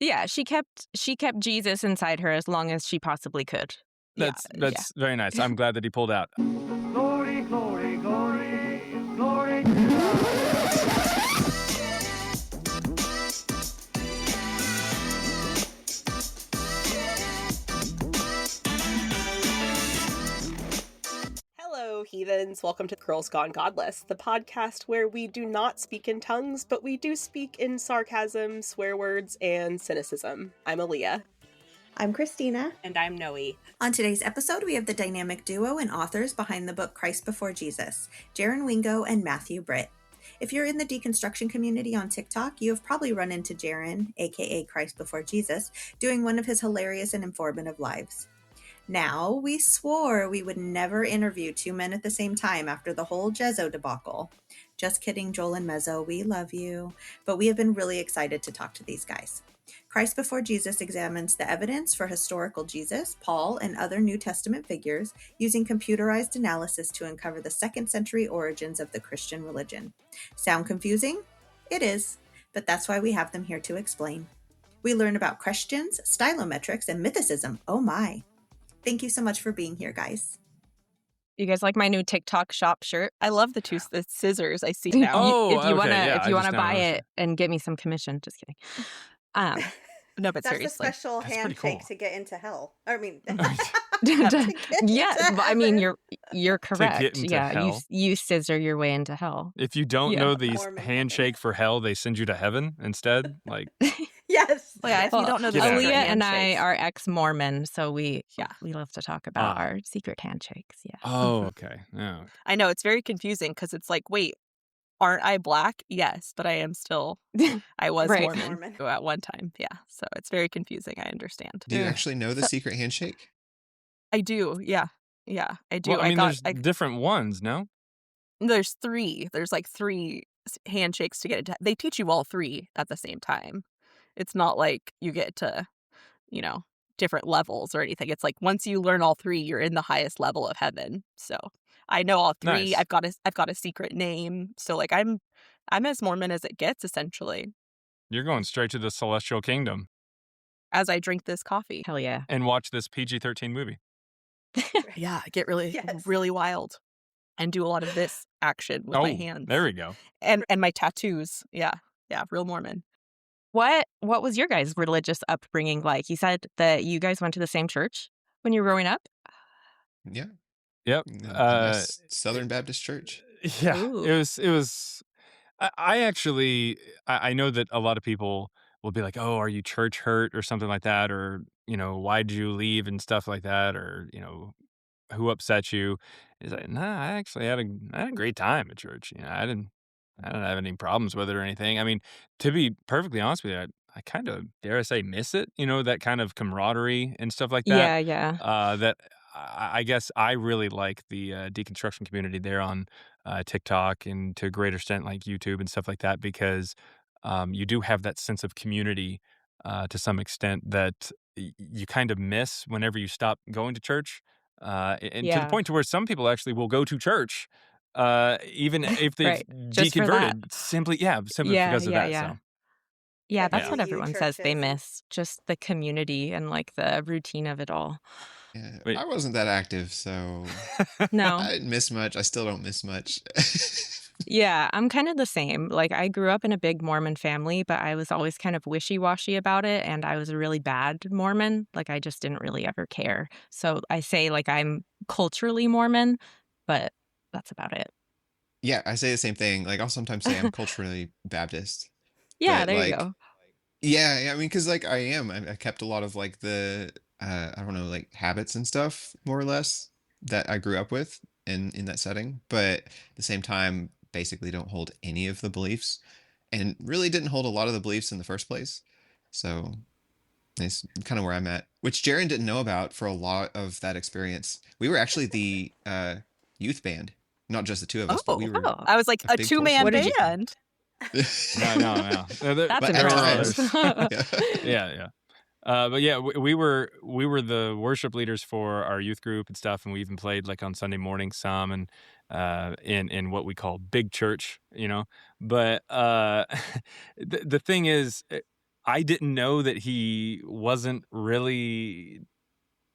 Yeah, she kept Jesus inside her as long as she possibly could. That's very nice. I'm glad that he pulled out. Glory, glory, glory, glory to God. Hello, heathens. Welcome to Girls Gone Godless, the podcast where we do not speak in tongues, but we do speak in sarcasm, swear words, and cynicism. I'm Aaliyah. I'm Christina. And I'm Noe. On today's episode, we have the dynamic duo and authors behind the book Christ Before Jesus, Jaaron Wingo and Matthew Britt. If you're in the deconstruction community on TikTok, you have probably run into Jaaron, aka Christ Before Jesus, doing one of his hilarious and informative lives. Now, we swore we would never interview two men at the same time after the whole Jezzo debacle. Just kidding, Joel and Mezzo, we love you. But we have been really excited to talk to these guys. Christ Before Jesus examines the evidence for historical Jesus, Paul, and other New Testament figures using computerized analysis to uncover the 2nd century origins of the Christian religion. Sound confusing? It is, but that's why we have them here to explain. We learn about Chrestians, stylometrics, and mythicism. Oh my. Thank you so much for being here, guys. You guys like my new TikTok shop shirt? I love the scissors I see now. If you wanna buy it and get me some commission, just kidding. No, but That's seriously, a special That's pretty handshake cool. to get into hell. I mean, Yeah, but I mean you're correct. get into Yeah, hell. you scissor your way into hell. If you don't Yeah. know these Mormon. handshake for hell, they send you to heaven instead. Like, yes. Well, yeah, if you don't know the Get out of Aaliyah here. and I are ex-Mormon, so we love to talk about Ah. our secret handshakes. Yeah. oh, okay. Yeah. I know it's very confusing because it's like, wait, aren't I black? Yes, but I am still. I was Right. Mormon at one time. Yeah, so it's very confusing. I understand. Do you Yeah. actually know the secret handshake? I do. Yeah, I do. Well, I mean, there's I different ones, no? There's 3. There's like 3 handshakes to get into. They teach you all 3 at the same time. It's not like you get to, different levels or anything. It's like once you learn all 3, you're in the highest level of heaven. So I know all 3. Nice. I've got a secret name. So like I'm as Mormon as it gets, essentially, You're going straight to the celestial kingdom as I drink this coffee. Hell yeah. and watch this PG-13 movie. Yeah, I get really Yes. really wild and do a lot of this action with my hands. There we go. And my tattoos. Yeah, real Mormon. What was your guys' religious upbringing like? You said that you guys went to the same church when you were growing up? Yeah. Yep. Southern Baptist Church. Yeah. Ooh. It was. I actually know that a lot of people will be like, "Oh, are you church hurt or something like that?" Or why'd you leave and stuff like that, or who upset you? It's like, nah, I actually had a great time at church. I don't have any problems with it or anything. I mean, to be perfectly honest with you, I kind of, dare I say, miss it. That kind of camaraderie and stuff like that. Yeah. That I guess I really like the deconstruction community there on TikTok and to a greater extent like YouTube and stuff like that, because you do have that sense of community to some extent that you kind of miss whenever you stop going to church. And to the Yeah. point to where some people actually will go to church even if they've Right. Just for that. deconverted, simply because of that. Yeah. So Yeah, that's Yeah. what EU everyone says they churches. miss, just the community and like the routine of it all. Yeah, Wait. I wasn't that active, so No. I didn't miss much. I still don't miss much. Yeah, I'm kind of the same. Like, I grew up in a big Mormon family, but I was always kind of wishy-washy about it, and I was a really bad Mormon. Like, I just didn't really ever care. So I say, like, I'm culturally Mormon, but that's about it. Yeah, I say the same thing. Like, I'll sometimes say I'm culturally Baptist. Yeah, But, there you like, go. Yeah, I mean, because like I am, I kept a lot of like the I don't know, like habits and stuff, more or less, that I grew up with in that setting. But at the same time, basically don't hold any of the beliefs, and really didn't hold a lot of the beliefs in the first place. So it's kind of where I'm at, which Jaaron didn't know about for a lot of that experience. We were actually the youth band, not just the two of us, but we were. Oh. I was like A a big 2-man What did you- band. No. That's But an at honor. times. Yeah. Yeah. But yeah, we were the worship leaders for our youth group and stuff, and we even played like on Sunday morning some, and in what we call big church, But the thing is, I didn't know that he wasn't really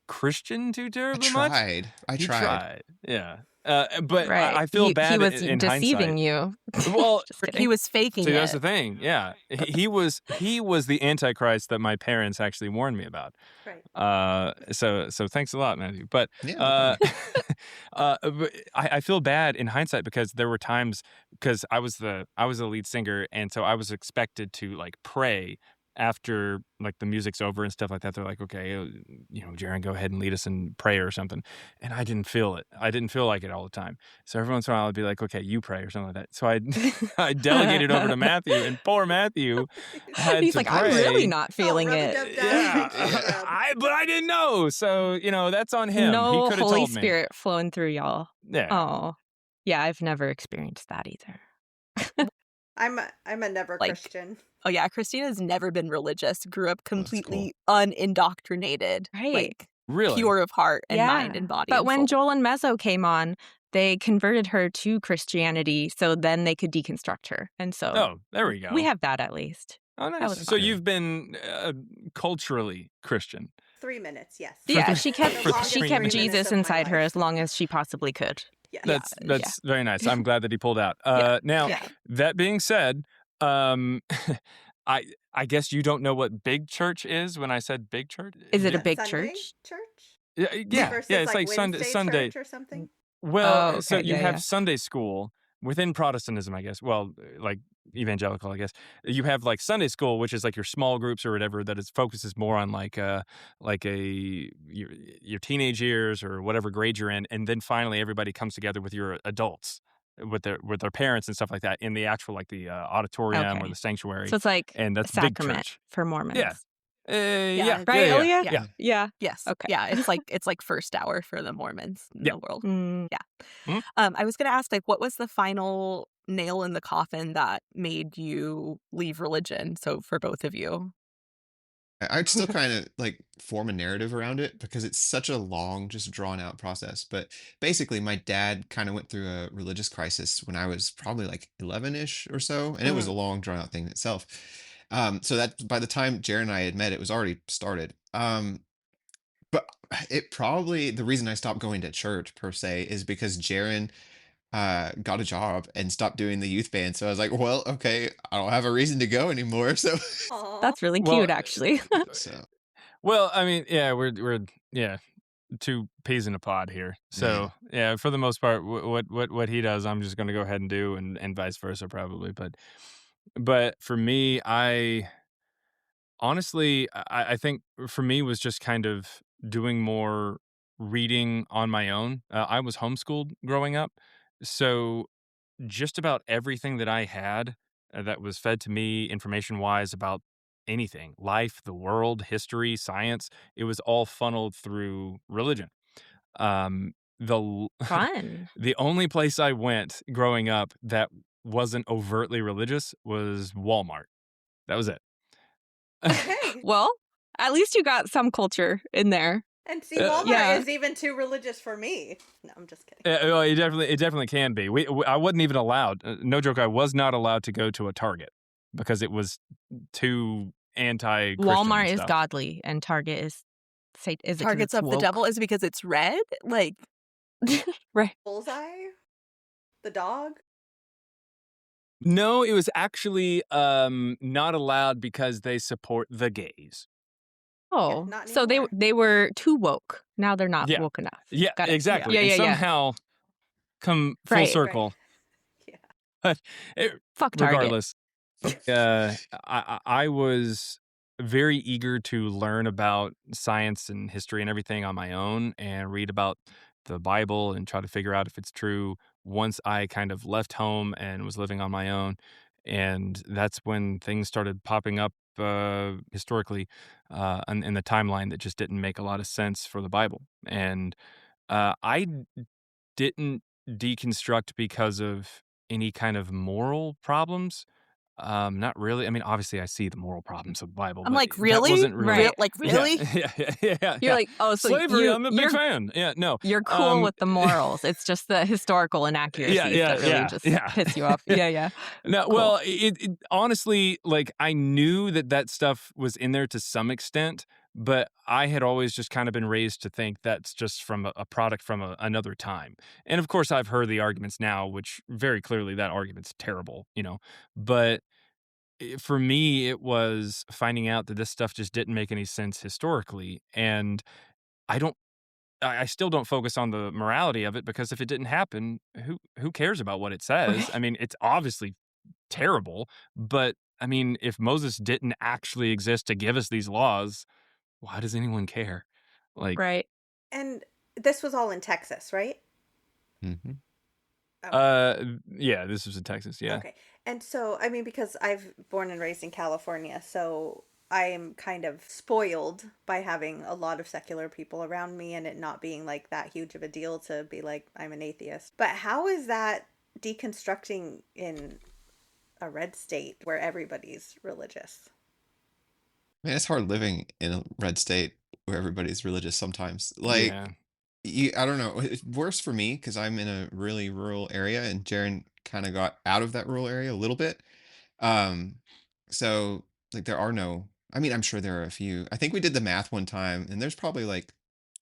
Christian too I terribly much. tried. I He tried. tried, yeah. But Right. I feel He bad was in deceiving hindsight. you. Well, Just He kidding. was faking see, that's it. the thing. Yeah, he was the Antichrist that my parents actually warned me about. Right. So thanks a lot, Matthew. But Yeah, no problem. but I feel bad in hindsight because there were times because I was the lead singer, and so I was expected to like pray after like the music's over and stuff like that. They're like, okay, Jaaron, go ahead and lead us in prayer or something. And I didn't feel it. I didn't feel like it all the time. So every once in a while I'd be like, okay, you pray or something like that. So I delegated over to Matthew, and poor Matthew had He's to like, pray. I'm really not feeling rub a it. dub dub. Yeah, Thanks for the rub. but I didn't know. So that's on him. He No could have Holy told me. Spirit flowing through y'all. Yeah. Oh, yeah, I've never experienced that either. I'm a never Like, Christian. Oh yeah, Christina's never been religious. Grew up that's cool. completely unindoctrinated. Right. Like Really? pure of heart and mind Yeah. and body. But and when soul. Joel and Mezzo came on, they converted her to Christianity so then they could deconstruct her. And so Oh, there we go. we have that at least. Oh, That nice. was So fun. you've been culturally Christian. 3 minutes, yes. Yeah, the- she The kept longest 3 minutes Jesus of my inside her life. as long as she possibly could. Yeah. That's very nice. I'm glad that he pulled out. Yeah. Now, Yeah. that being said, I guess you don't know what big church is when I said big church. Is it a Is that big Sunday church? Yeah. Versus It's like Wednesday Sunday. church or something? Well, Oh, so okay, you yeah, have yeah. Sunday school within Protestantism, I guess. Well, like evangelical, I guess. You have like Sunday school, which is like your small groups or whatever that focuses more on like your teenage years or whatever grade you're in, and then finally everybody comes together with your adults, with their parents and stuff like that in the actual like the auditorium or Okay. the sanctuary, So it's like and a that's big sacrament church. for Mormons. Yeah. Yeah. Right, Yeah. Elia? Yeah. Yeah. Yes. Okay. Yeah. It's like first hour for the Mormons in Yeah. the world. Mm, I was gonna ask, like, what was the final nail in the coffin that made you leave religion? So for both of you. I'd still kind of like form a narrative around it because it's such a long, just drawn out process. But basically, my dad kind of went through a religious crisis when I was probably like 11-ish or so, and it was a long, drawn out thing itself. So that by the time Jared and I had met, it was already started. But it probably the reason I stopped going to church per se is because Jaren got a job and stopped doing the youth band. So I was like, well, okay, I don't have a reason to go anymore. So Aw. that's really Well, cute, actually. so Well, I mean, yeah, we're two peas in a pod here. So yeah, for the most part, what he does, I'm just going to go ahead and do, and vice versa probably. But for me, honestly, I think for me was just kind of doing more reading on my own. I was homeschooled growing up, so just about everything that I had that was fed to me information wise about anything, life, the world, history, science, it was all funneled through religion. The Fun. the only place I went growing up that wasn't overtly religious was Walmart. That was it. Okay. Well, at least you got some culture in there. And see, Walmart yeah. is even too religious for me. No, I'm just kidding. Well, it definitely can be. I wasn't even allowed. No joke. I was not allowed to go to a Target because it was too anti-Christian. Walmart is stuff. godly, and Target is is it 'cause Targets it's of the woke? devil is because it's red? Like, Right. Bullseye? The dog? No, it was actually not allowed because they support the gays. Oh, not so anymore. they were too woke. Now they're not Yeah. woke enough. Yeah, Got it. exactly. Yeah, And yeah, yeah. somehow come full Right. circle. Yeah. But Fuck Target. regardless, I was very eager to learn about science and history and everything on my own and read about the Bible and try to figure out if it's true once I kind of left home and was living on my own. And that's when things started popping up historically in the timeline that just didn't make a lot of sense for the Bible. And I didn't deconstruct because of any kind of moral problems. Not really. I mean, obviously, I see the moral problems of the Bible, I'm but like, that really? wasn't really. Right. Like, Yeah, really? You're yeah. like, "Oh, so Slavery, I'm a big fan. Yeah, no. you're cool with the morals. It's just the historical Yeah, inaccuracies yeah, that really yeah, just yeah. piss you off." Yeah, yeah. No, Cool. well, it honestly, like, I knew that that stuff was in there to some extent, but I had always just kind of been raised to think that's just from a product from another time. And of course, I've heard the arguments now, which very clearly that argument's terrible, you know. But for me, it was finding out that this stuff just didn't make any sense historically, and I don't. I still don't focus on the morality of it because if it didn't happen, who cares about what it says? I Right. mean, it's obviously terrible, but I mean, if Moses didn't actually exist to give us these laws, why does anyone care? Like, Right. And this was all in Texas, right? Hmm. Okay. yeah, this was in Texas, yeah. Okay. And so, I mean, because I've born and raised in California, so I'm kind of spoiled by having a lot of secular people around me and it not being like that huge of a deal to be like, I'm an atheist. But how is that deconstructing in a red state where everybody's religious? Man, it's hard living in a red state where everybody's religious sometimes. Like, Yeah. I don't know. It's worse for me because I'm in a really rural area, and Jaren kind of got out of that rural area a little bit. Um, so like there are no, I mean, I'm sure there are a few. I think we did the math one time, and there's probably like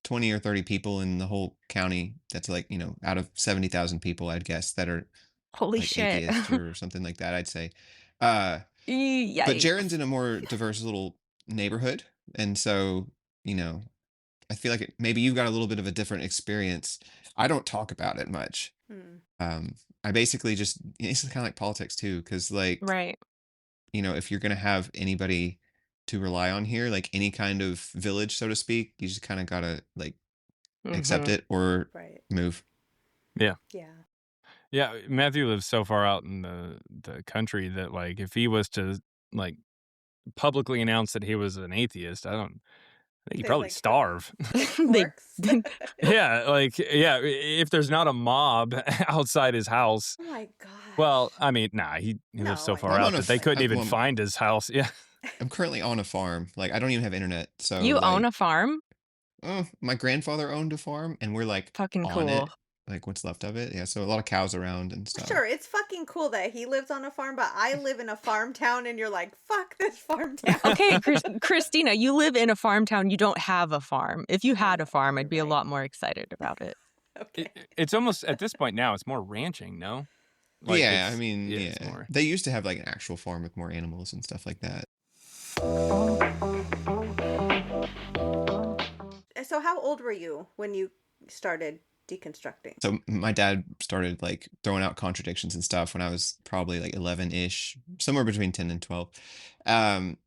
20 or 30 people in the whole county that's like, out of 70,000 people, I'd guess, that are Holy like shit. atheist or something like that, I'd say. Uh, but Jaren's Yikes. in a more diverse little neighborhood. And so, you know, I feel like maybe you've got a little bit of a different experience. I don't talk about it much. Hmm. I basically just, it's kind of like politics too, because like, Right. if you're going to have anybody to rely on here, like any kind of village, so to speak, you just kind of got to like accept Mhm. it or Right. move. Yeah. Yeah. Yeah, Matthew lives so far out in the country that, like, if he was to, like, publicly announce that he was an atheist, I think he'd They probably like put him starve. in They pitchforks. Yeah, like, yeah, if there's not a mob outside his house. Oh my Well, gosh. I mean, nah, he lives No, so I far Well, I'm know, out on a, that they but couldn't even well, find his house. Yeah. I'm currently on a farm. Like I don't even have internet. So You own like, a farm? my grandfather owned a farm and we're like Fucking on cool. it, like what's left of it. Yeah. So a lot of cows around and stuff. sure, it's fucking cool that he lives on a farm, but I live in a farm town and you're like, fuck this farm town. Okay, Christina, you live in a farm town. You don't have a farm. If you I had know, a farm, I'd you're be a right. lot more excited about it. Okay. It's almost at this point now, it's more ranching, no? Like, Yeah. I mean, yeah, it's yeah. more. They used to have like an actual farm with more animals and stuff like that. So how old were you when you started deconstructing? So my dad started like throwing out contradictions and stuff when I was probably like 11-ish, somewhere between 10 and 12. Um,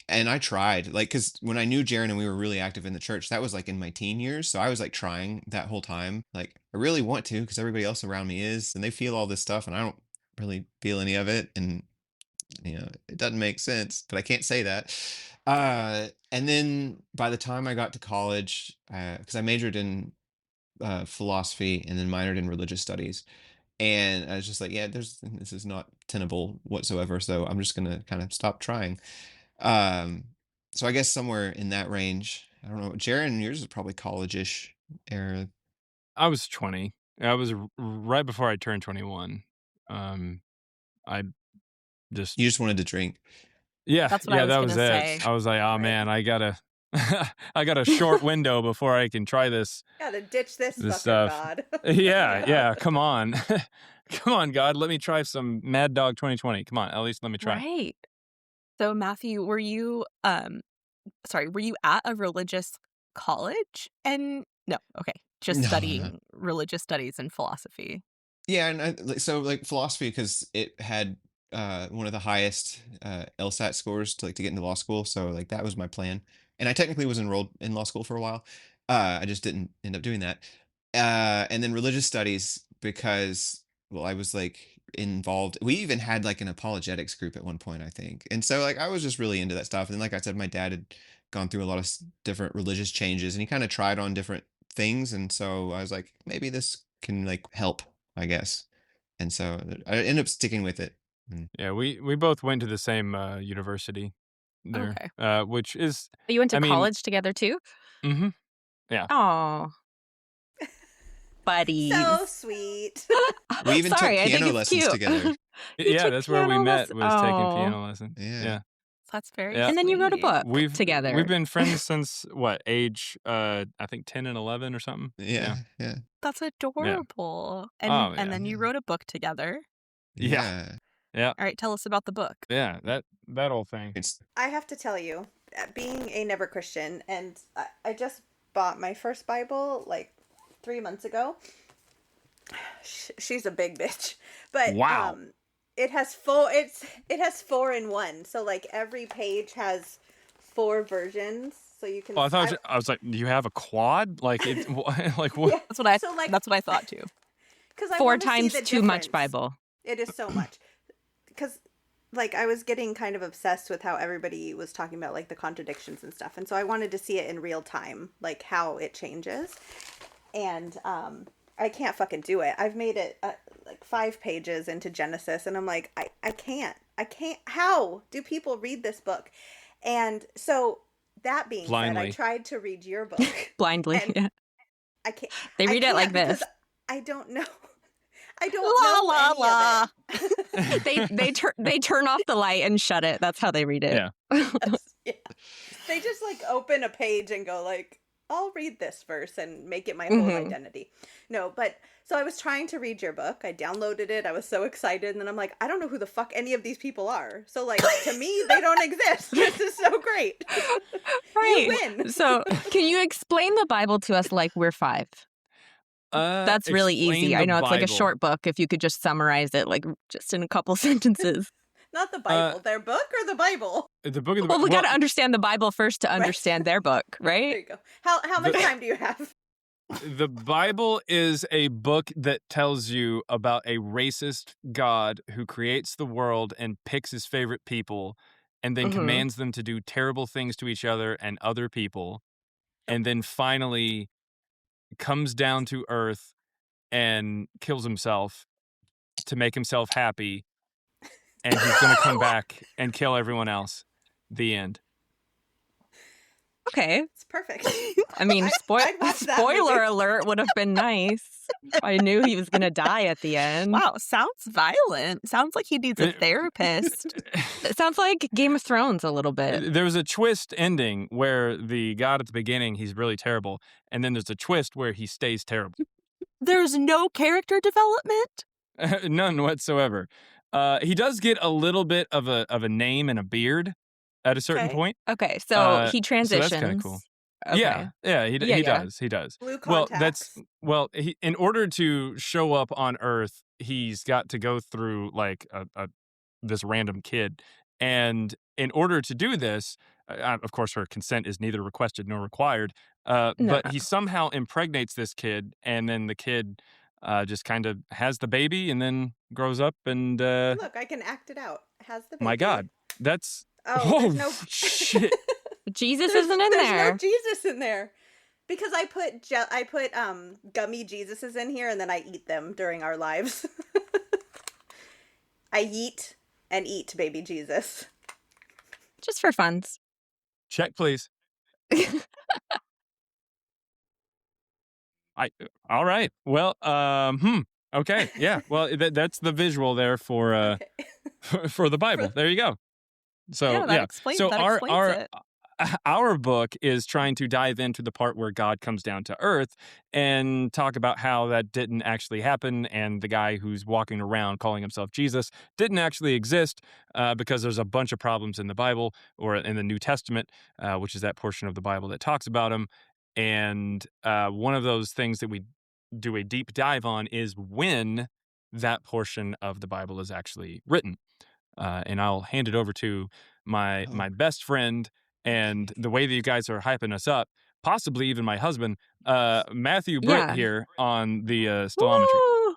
and I tried like, cause when I knew Jaren and we were really active in the church, that was like in my teen years. So I was like trying that whole time. Like I really want to, cause everybody else around me is, and they feel all this stuff and I don't really feel any of it. And it doesn't make sense, but I can't say that. And then by the time I got to college, cause I majored in philosophy and then minored in religious studies. And I was just like, yeah, this is not tenable whatsoever. So I'm just gonna kind of stop trying. Um, so I guess somewhere in that range. I don't know. Jaron, yours is probably college-ish era. I was 20. I was right before I turned 21. Um, I just You just wanted to drink. Yeah, That's what I yeah, was that gonna was it. say. I was like, "Oh, Right. man, I gotta I got a short window before I can try Gotta ditch this this fucker, stuff." God. Yeah, Yeah. yeah, come on. Come on, God, let me try some Mad Dog 2020. Come on, at least let me try. Right. So Matthew, were you were you at a religious college? And no, okay, just No, no. studying religious studies and philosophy. Yeah, and so like philosophy because it had one of the highest LSAT scores to get into law school. So like that was my plan. And I technically was enrolled in law school for a while. I just didn't end up doing that. And then religious studies because well, I was like involved. We even had like an apologetics group at one point, I think. And so like I was just really into that stuff. And like I said, my dad had gone through a lot of different religious changes and he kind of tried on different things. And so I was like, maybe this can like help, I guess. And so I ended up sticking with it. Yeah, we both went to the same university there, Okay. which is, You went to I mean, college together too? hmm yeah. Oh, So buddies. sweet. We even took Sorry, I think piano it's lessons cute. together. You Yeah, took that's where we piano met, lessons. was taking Oh, piano lessons. Yeah. Yeah. That's very Yeah. and then you wrote a sweet. book We've together. been friends since what age? I think 10 and 11 or something. Yeah. Yeah. That's adorable. And Oh and yeah. then you wrote a book together. Yeah. Yeah. Yeah. All right, tell us about the book. Yeah. That whole thing. It's I have to tell you, being a never Christian, and I just bought my first Bible like 3 months ago. She's a big bitch, but Wow. it has four in one. So like every page has 4 versions, so you can. Oh, I was like, do you have a quad? Like it, like what? Yeah. So, like- That's what I thought too. Because 4 times too much Bible. It is so much. Because, like, I was getting kind of obsessed with how everybody was talking about, like, the contradictions and stuff. And so I wanted to see it in real time, like, how it changes. And I can't fucking do it. I've made it, like, 5 pages into Genesis. And I'm like, I can't. How do people read this book? And so, that being said, I Blindly. tried to read your book. Blindly. And Yeah. I can't. They read it like because this. I don't know. I don't La, know la, any of it. They turn off the light and shut it. That's how they read it. Yeah. Yeah. They just like open a page and go like, I'll read this verse and make it my whole identity. No, but so I was trying to read your book. I downloaded it. I was so excited. And then I'm like, I don't know who the fuck any of these people are. So like, to me, they don't exist. This is so great. Right. You win. So, can you explain the Bible to us like we're 5? That's really Explain easy. the I know it's like a Bible. short book if you could just summarize it like just in a couple sentences. Not the Bible. Their book or the Bible? The book of the Well, we got to well, understand the Bible first to understand their book, There right? you go. How much time do you have? The Bible is a book that tells you about a racist God who creates the world and picks his favorite people and then commands them to do terrible things to each other and other people, and then finally comes down to earth and kills himself to make himself happy, and he's going to come back and kill everyone else. The end. Okay. It's perfect. I mean, I'd watch that spoiler movie. alert would have been nice. I knew he was going to die at the end. Wow, sounds violent. Sounds like he needs a therapist. It sounds like Game of Thrones a little bit. There's a twist ending where the God at the beginning, he's really terrible, and then there's a twist where he stays terrible. There's no character development? None whatsoever. He does get a little bit of a name and a beard at a certain Okay. point. Okay, so he So transitions. that's kind of cool. Okay. Yeah, he Yeah. does. He does. Blue Well, contacts. in order to show up on Earth, he's got to go through like this random kid, and in order to do this, of course, her consent is neither requested nor required. No. But he somehow impregnates this kid, and then the kid just kind of has the baby, and then grows up, and Look, I can act it out. Has the baby. my God, that's Oh, there's no shit. Jesus isn't in there's there. no Jesus in there. Because I put gummy Jesuses in here and then I eat them during our lives. I yeet and eat baby Jesus. Just for funs. Check, please. All right. Well, okay. Yeah. Well, that's the visual there for Okay. for the Bible. There you go. So Yeah, that explains- So that our explains our book is trying to dive into the part where God comes down to earth and talk about how that didn't actually happen, and the guy who's walking around calling himself Jesus didn't actually exist, because there's a bunch of problems in the Bible or in the New Testament, which is that portion of the Bible that talks about him. And one of those things that we do a deep dive on is when that portion of the Bible is actually written. And I'll hand it over to my best friend, and the way that you guys are hyping us up, possibly even my husband, Matthew Britt Yeah. here on the Stylometry. Woo!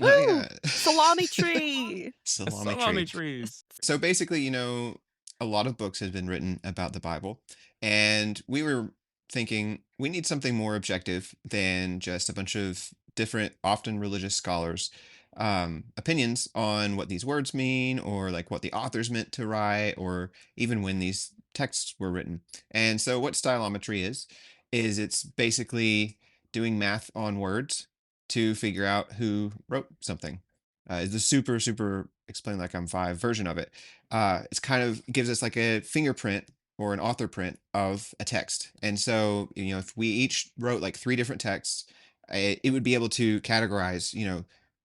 Oh, yeah. Salami tree. Salami Salami tree. trees. So basically, a lot of books have been written about the Bible, and we were thinking we need something more objective than just a bunch of different, often religious scholars opinions on what these words mean, or like what the authors meant to write, or even when these texts were written. And so, what stylometry is it's basically doing math on words to figure out who wrote something. It's the super explain like I'm five version of it. It's kind of gives us like a fingerprint or an author print of a text. And so, if we each wrote like three different texts, it would be able to categorize,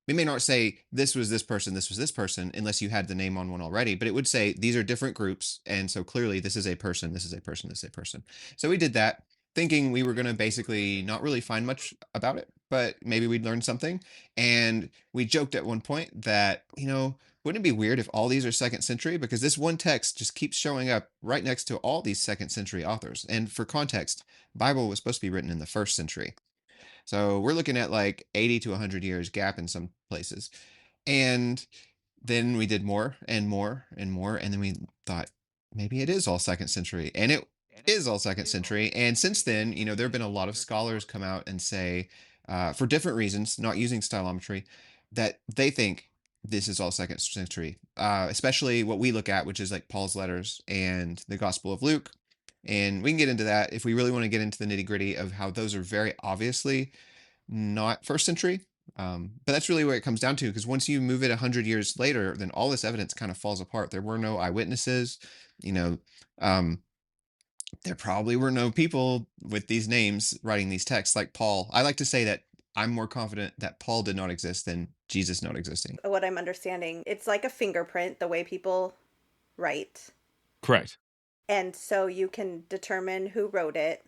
we may not say this was this person, unless you had the name on one already, but it would say these are different groups. And so clearly this is a person, this is a person, this is a person. So we did that thinking we were going to basically not really find much about it, but maybe we'd learn something. And we joked at one point that, wouldn't it be weird if all these are second century? Because this one text just keeps showing up right next to all these second century authors. And for context, Bible was supposed to be written in the first century. So we're looking at like 80 to 100 years gap in some places. And then we did more and more and more. And then we thought maybe it is all second century. And it is all second century. And since then, there have been a lot of scholars come out and say, for different reasons, not using stylometry, that they think this is all second century, especially what we look at, which is like Paul's letters and the Gospel of Luke. And we can get into that if we really want to get into the nitty gritty of how those are very obviously not first century. But that's really what it comes down to, because once you move it 100 years later, then all this evidence kind of falls apart. There were no eyewitnesses, you know, um, there probably were no people with these names writing these texts like Paul. I like to say that I'm more confident that Paul did not exist than Jesus not existing. What I'm understanding, it's like a fingerprint, the way people write. Correct. And so you can determine who wrote it.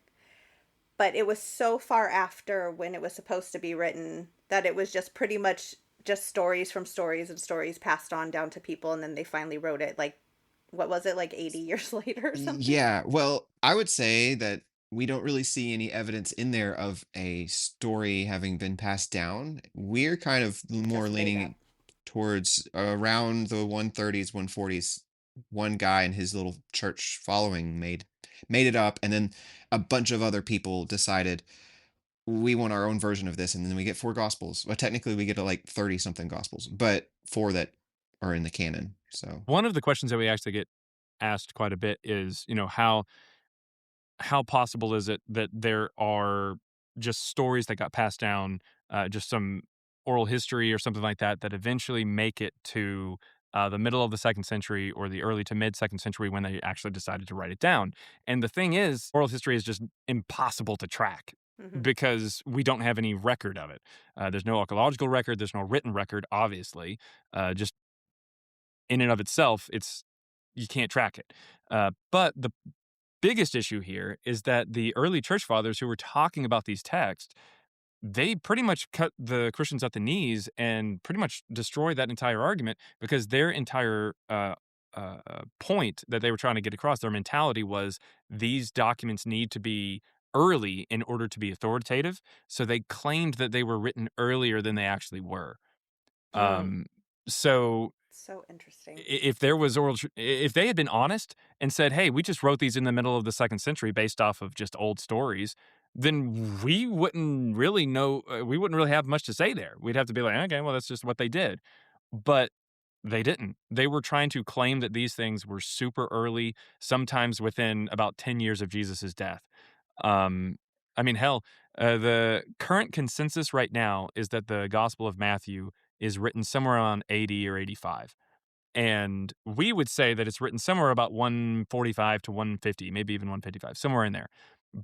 But it was so far after when it was supposed to be written that it was just pretty much just stories from stories and stories passed on down to people. And then they finally wrote it like, what was it, like 80 years later or something? Yeah, well, I would say that we don't really see any evidence in there of a story having been passed down. We're kind of more Just made up. leaning towards around the 130s, 140s. One guy and his little church following made it up, and then a bunch of other people decided we want our own version of this, and then we get four gospels. Well, technically we get to like 30 something gospels, but four that are in the canon. So One of the questions that we actually get asked quite a bit is, how possible is it that there are just stories that got passed down, just some oral history or something like that, that eventually make it to the middle of the second century or the early to mid second century when they actually decided to write it down? And the thing is, oral history is just impossible to track Mm-hmm. because we don't have any record of it. There's no archaeological record. There's no written record, obviously. Just in and of itself, you can't track it. But the biggest issue here is that the early church fathers who were talking about these texts, they pretty much cut the Christians at the knees and pretty much destroyed that entire argument, because their entire point that they were trying to get across, their mentality was these documents need to be early in order to be authoritative. So they claimed that they were written earlier than they actually were. Mm. So So interesting. if there was if they had been honest and said, hey, we just wrote these in the middle of the second century based off of just old stories, then we wouldn't really know, we wouldn't really have much to say there. We'd have to be like, okay, well, that's just what they did. But they didn't. They were trying to claim that these things were super early, sometimes within about 10 years of Jesus's death. Um, I mean, hell, the current consensus right now is that the Gospel of Matthew is written somewhere around 80 or 85. And we would say that it's written somewhere about 145 to 150, maybe even 155, somewhere in there.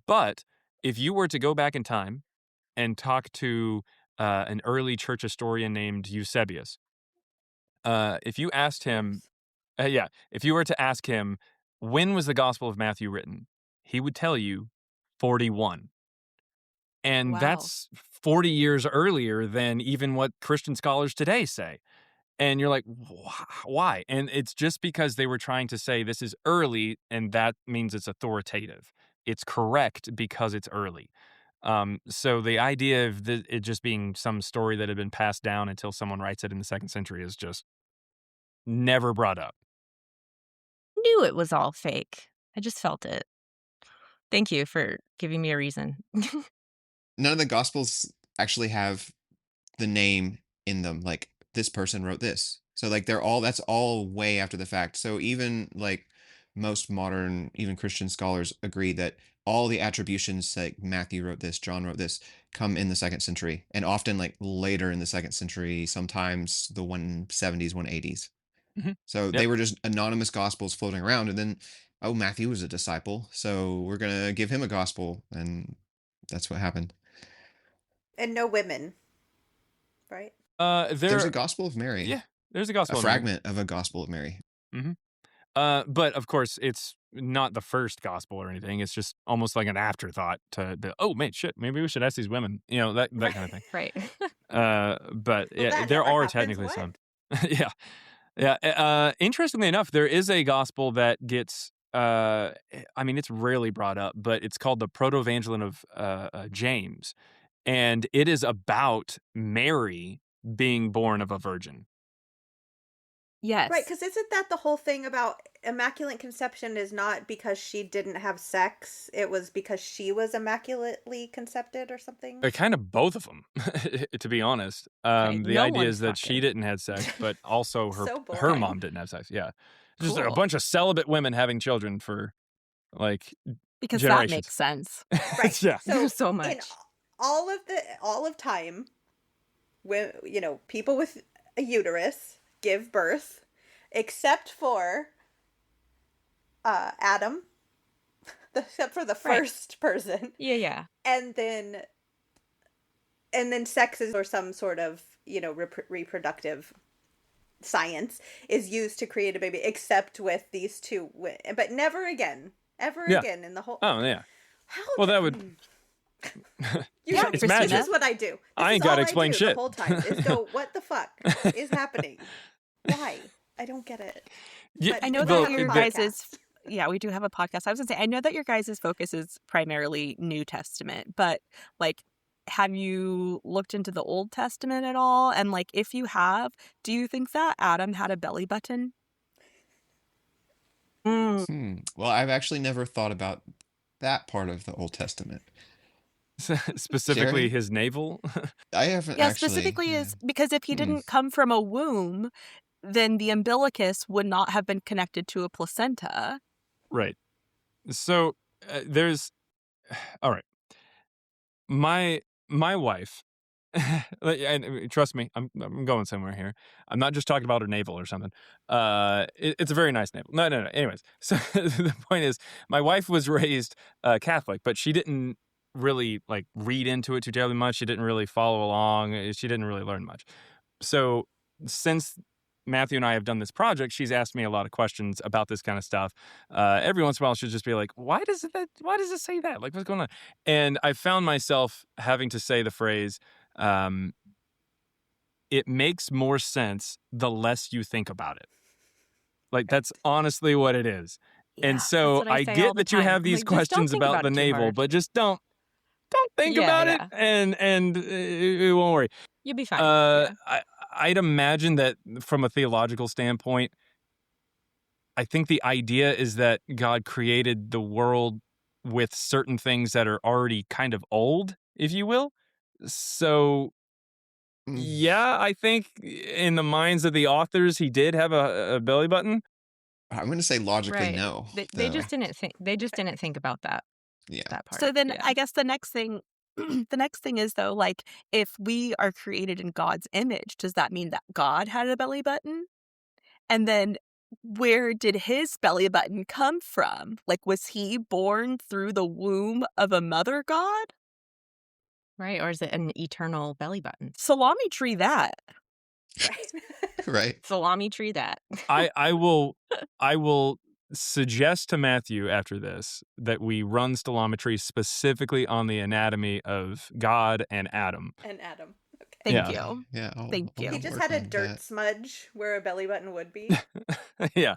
But if you were to go back in time and talk to an early church historian named Eusebius, if you asked him, Names. if you were to ask him, when was the Gospel of Matthew written? He would tell you 41. And Wow. that's 40 years earlier than even what Christian scholars today say. And you're like, why? And it's just because they were trying to say this is early, and that means it's authoritative. It's correct because it's early. So the idea of it just being some story that had been passed down until someone writes it in the second century is just never brought up. Knew it was all fake. I just felt it. Thank you for giving me a reason. none of the gospels actually have the name in them. Like this person wrote this. So like that's all way after the fact. So even like most modern, even Christian scholars agree that all the attributions like Matthew wrote this, John wrote this, come in the 2nd century, and often like later in the 2nd century, sometimes the 170s, 180s. Mhm. So they Yep. were just anonymous gospels floating around, and then Matthew was a disciple, so we're gonna give him a gospel, and that's what happened. And no women, right? There's a There, Gospel of Mary, yeah, there's a a Gospel of Mary. fragment of a Gospel of Mary. hmm But of course, it's not the first gospel or anything. It's just almost like an afterthought to the, oh man, shit, maybe we should ask these women, that kind of thing. Right. But Well, yeah, that there never are happens. technically What? some. Yeah, yeah. Interestingly enough, there is a gospel that gets. I mean, it's rarely brought up, but it's called the Proto-Evangelion of James, and it is about Mary being born of a virgin. Yes. Right, because isn't that the whole thing about immaculate conception is not because she didn't have sex, it was because she was immaculately concepted or something? Kind of both of them, to be honest. Okay, The no idea one's is that she fucking. didn't have sex, but also So her boring. mom didn't have sex. Yeah, just a Cool. bunch of celibate women having children for like Because that generations. makes sense. Right. Yeah. So So in much. all of time, when people with a uterus give birth, except for Adam, except for the Right. first person, Yeah. and then sex is, or some sort of reproductive science is used to create a baby, except with these two, but never again, ever Yeah. again in the whole. Oh yeah. How Well, did- that would. You Yeah, know, It's this magic. is what I do. This I ain't is gotta all explain I do shit. the whole time is go, what the fuck is happening? Why? I don't get it. Yeah, But I know we that have your a guys' podcast. yeah, we do have a podcast. I was gonna say, I know that your guys' focus is primarily New Testament, but like, have you looked into the Old Testament at all? And like, if you have, do you think that Adam had a belly button? Well, I've actually never thought about that part of the Old Testament. specifically Jaaron? his navel. I haven't Yeah, actually. specifically is because if he Hmm. didn't come from a womb, then the umbilicus would not have been connected to a placenta. Right. So there's. All right. My wife. And trust me, I'm going somewhere here. I'm not just talking about her navel or something. It's a very nice navel. No. Anyways, so the point is, my wife was raised Catholic, but she didn't really like read into it too terribly much. She didn't really follow along. She didn't really learn much. So since Matthew and I have done this project, she's asked me a lot of questions about this kind of stuff. Every once in a while, she'll just be like, Why does it say that? Like, what's going on?" And I found myself having to say the phrase, "It makes more sense the less you think about it." Like, that's honestly what it is. And so That's what I I say all get the that you time. have I'm these like, just don't questions think about about the it too navel, hard. but just don't think Yeah, about yeah. it, and it won't worry. You'll be fine. Yeah. I'd imagine that from a theological standpoint, I think the idea is that God created the world with certain things that are already kind of old, if you will. So, Mm. yeah, I think in the minds of the authors, he did have a belly button. I'm going to say logically Right. no. They though. just didn't think. They just didn't think about that Yeah. part. So then Yeah. I guess the next thing the next thing is though, like, if we are created in God's image, does that mean that God had a belly button? And then where did his belly button come from? Like, was he born through the womb of a mother god? Right, or is it an eternal belly button? Salami tree that. Right. Salami tree that. I will suggest to Matthew after this that we run Stylometry specifically on the anatomy of God and Adam. And Adam. Okay. Thank Yeah. you. Yeah. Thank you. He just work had a on dirt that. smudge where a belly button would be. Yeah.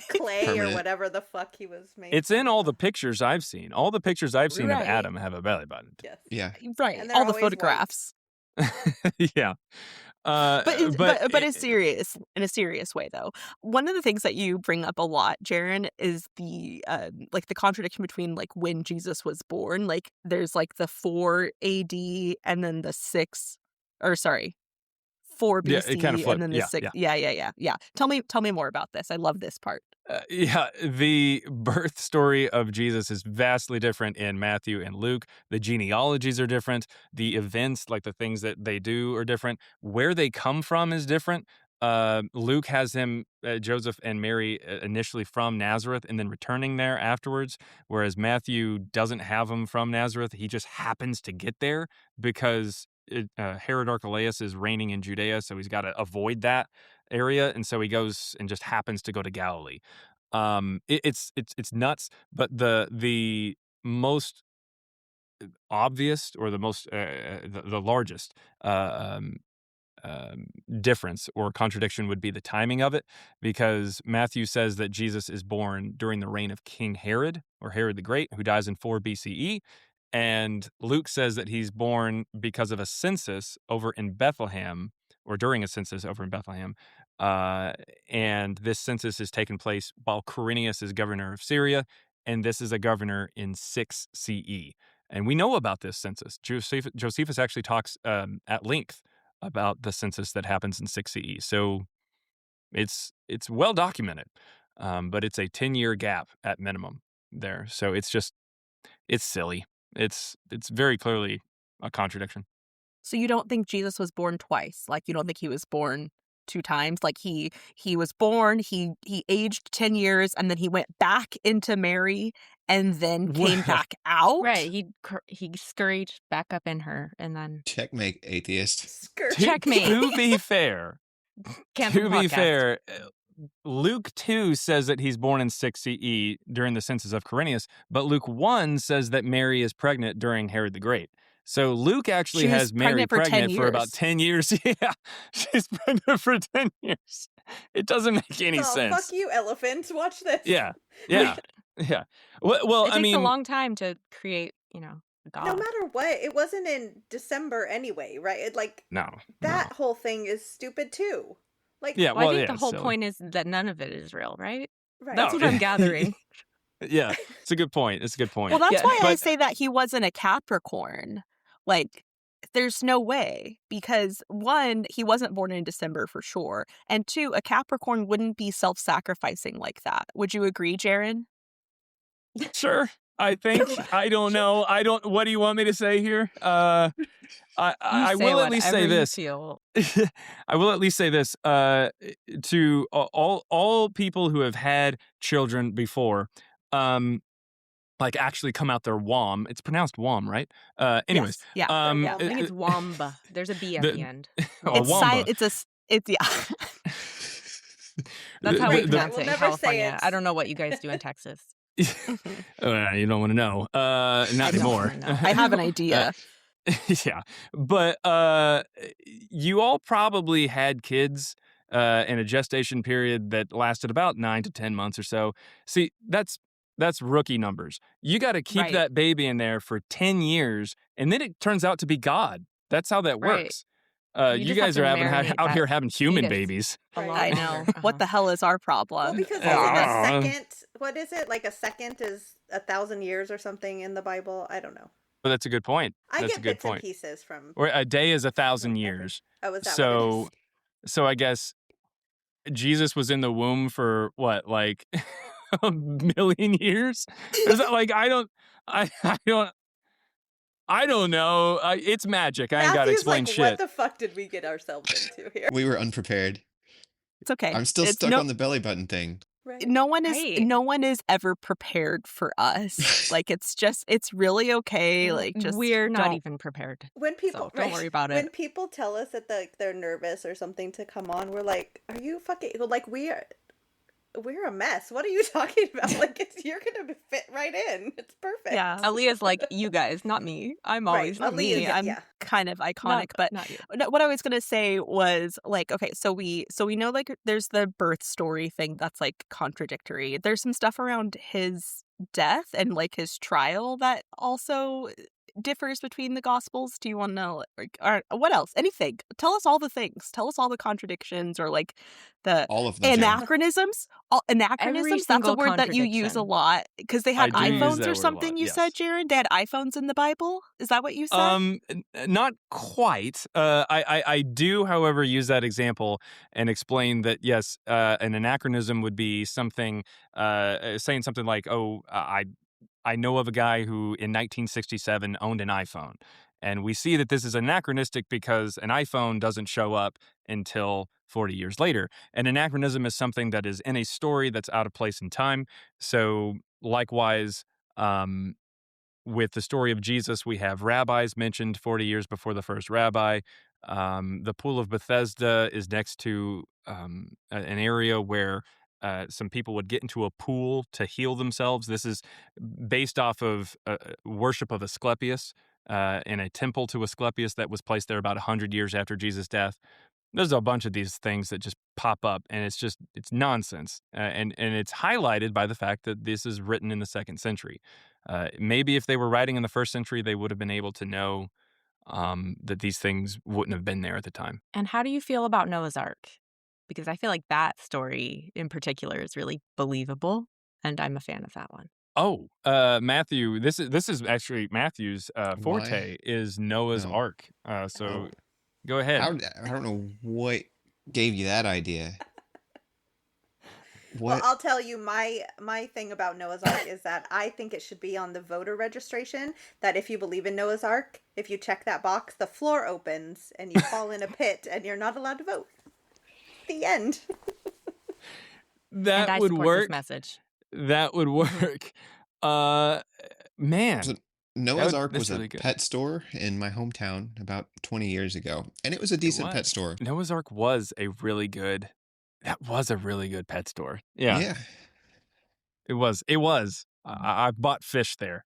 Clay or Permanent. whatever the fuck he was made. It's in from. all the pictures I've seen. All the pictures I've seen Right. of Adam have a belly button. Yes. Yeah. Right. And they're All the always photographs. Yeah. But but in a serious way though. One of the things that you bring up a lot, Jaaron, is the like the contradiction between like when Jesus was born. Like there's like the 4 AD and then the 4 Yeah, it kind of BC and flipped. then the Yeah, 6. yeah. Yeah. Tell me more about this. I love this part. Yeah, the birth story of Jesus is vastly different in Matthew and Luke. The genealogies are different. The events, like the things that they do, are different. Where they come from is different. Luke has him, Joseph and Mary, initially from Nazareth and then returning there afterwards, whereas Matthew doesn't have him from Nazareth. He just happens to get there because Herod Archelaus is reigning in Judea, so he's got to avoid that area, and so he goes and just happens to go to Galilee. It's nuts, but the most obvious, or the most the largest um, difference or contradiction would be the timing of it, because Matthew says that Jesus is born during the reign of King Herod, or Herod the Great, who dies in 4 BCE. And Luke says that he's born because of a census over in Bethlehem, or during a census over in Bethlehem. And this census is taking place while Quirinius is governor of Syria, and this is a governor in 6 CE. And we know about this census. Josephus actually talks at length about the census that happens in 6 CE. So it's well documented, but it's a 10-year gap at minimum there. So it's silly. It's very clearly a contradiction. So you don't think Jesus was born twice? Like, you don't think he was born 2 times? Like, he was born, he aged 10 years, and then he went back into Mary and then came back out? Right. He scurried back up in her and then Checkmate, atheist. Checkmate. To be fair, Cancel to the be podcast. fair, Luke 2 says that he's born in 6 CE during the census of Quirinius, but Luke 1 says that Mary is pregnant during Herod the Great. So Luke actually She was has Mary pregnant for 10 pregnant for about years. 10 years. Yeah, she's pregnant for 10 years. It doesn't make any sense. Fuck you, elephant. Watch this. Yeah. Well, It takes I mean, a long time to create, a god. No matter what, it wasn't in December anyway, right? no. That whole thing is stupid too. Like, Yeah, Well, I well, think yeah, the whole silly. point is that none of it is real, right? right. That's No. what I'm gathering. Yeah, it's a good point. It's a good point. Well, that's Yeah. why I But- say that he wasn't a Capricorn. Like, there's no way, because 1, he wasn't born in December for sure, and 2, a Capricorn wouldn't be self-sacrificing like that. Would you agree, Jaaron? Sure. I think. I don't know. What do you want me to say here? I You say will at least say whatever you this. feel. I will at least say this to all people who have had children before, like actually come out their womb. It's pronounced womb, right? Anyways, Yes. Yeah. I think it's wamba. There's a B at the end. Oh, It's wamba. it's yeah. That's how we Great, pronounce we'll it in never say California. it. I don't know what you guys do in Texas. You don't want to know. Not don't anymore. wanna know. I have an idea. Yeah, but you all probably had kids in a gestation period that lasted about 9 to 10 months or so. See, that's rookie numbers. You got to keep Right. that baby in there for 10 years, and then it turns out to be God. That's how that Right. works. You You just have guys to are marinate out that here having human fetus. babies. A Right. lot I longer. know. What the hell is our problem? Well, because Yeah. isn't a second, what is it? Like a second is 1,000 years or something in the Bible? I don't know. But that's a good point. I That's get a good bits and point. pieces from. Or a day is 1,000 whatever. years. Oh, is that what So, it so I guess Jesus was in the womb for what, like a million years? Is that like I don't know. It's magic. I is? ain't got to Matthew's explain like, shit. what the fuck did we get ourselves into here? We were unprepared. It's okay. I'm still It's stuck no, on the belly button thing. Right. no one is Right. no one is ever prepared for us. Like, it's really okay. Like, just We're not don't- even prepared. When people, So don't worry about When it. people tell us that they're nervous or something to come on, we're like, "Are you fucking like we're a mess? What are you talking about? Like you're gonna fit right in. It's perfect." Yeah. Aaliyah's like, you guys, not me. I'm always Right. not Aaliyah, me. yeah, I'm kind of iconic, but not you. no, what I was gonna say was, like, okay, so we know, like, there's the birth story thing that's like contradictory. There's some stuff around his death and like his trial that also differs between the Gospels? Do you want to know? Or what else? Anything. Tell us all the things. Tell us all the contradictions or like the All of them, Jaren. anachronisms. Every Anachronisms, that's a single word that you use a contradiction. lot because they I had do use iPhones that or word a something, lot, you said, yes. Jaren? They had iPhones in the Bible? Is that what you said? Not quite. I do, however, use that example and explain that yes, an anachronism would be something saying something like, "Oh, I know of a guy who in 1967 owned an iPhone," and we see that this is anachronistic because an iPhone doesn't show up until 40 years later. An anachronism is something that is in a story that's out of place in time. So, likewise. With the story of Jesus, we have rabbis mentioned 40 years before the first rabbi. The Pool of Bethesda is next to an area where some people would get into a pool to heal themselves. This is based off of worship of Asclepius in a temple to Asclepius that was placed there about 100 years after Jesus' death. There's a bunch of these things that just pop up, and it's nonsense. And it's highlighted by the fact that this is written in the 2nd century. Maybe if they were writing in the 1st century, they would have been able to know that these things wouldn't have been there at the time. And how do you feel about Noah's Ark? Because I feel like that story in particular is really believable, and I'm a fan of that one. Oh, Matthew, this is actually Matthew's forte is Noah's No. Ark. So go ahead. I don't know what gave you that idea. Well, What? I'll tell you my thing about Noah's Ark is that I think it should be on the voter registration that if you believe in Noah's Ark, if you check that box, the floor opens and you fall in a pit and you're not allowed to vote. The end. And I That would support work. this message. That would work. Man. So Noah's Ark that's was a really good. pet store in my hometown about 20 years ago, and it was a decent pet was. store. Noah's Ark was a really good. That was a really good pet store. Yeah, Yeah. it was. It was. I bought fish there.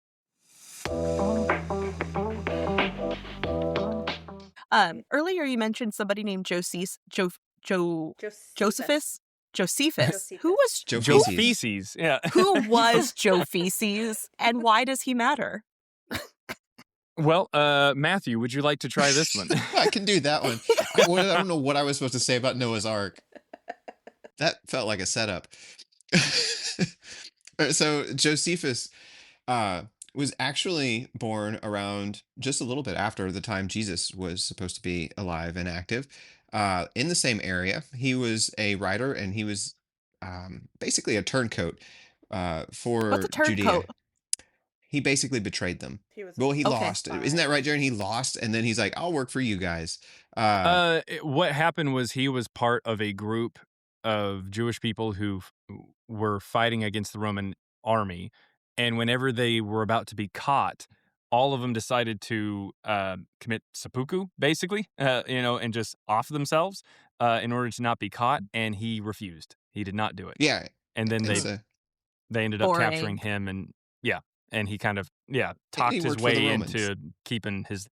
Earlier you mentioned somebody named Josephus. Josephus. Josephus. Who was Joe Joe Feces. Feces. Yeah. who was Joe Feces, and why does he matter? Well, Matthew, would you like to try this one? I can do that one. I don't know what I was supposed to say about Noah's Ark. That felt like a setup. So Josephus was actually born around just a little bit after the time Jesus was supposed to be alive and active. In the same area, he was a writer, and he was basically a turncoat for What's a Judea. turncoat? He basically betrayed them. He was Well, he Okay. lost. Isn't that right, Jaren? He lost, and then he's like, "I'll work for you guys." What happened was he was part of a group of Jewish people who were fighting against the Roman army, and whenever they were about to be caught, all of them decided to commit seppuku, basically, and just off themselves in order to not be caught. And he refused. He did not do it. Yeah, And then and so they ended up Boring. capturing him, and he kind of talked he his worked for the way Romans. into keeping his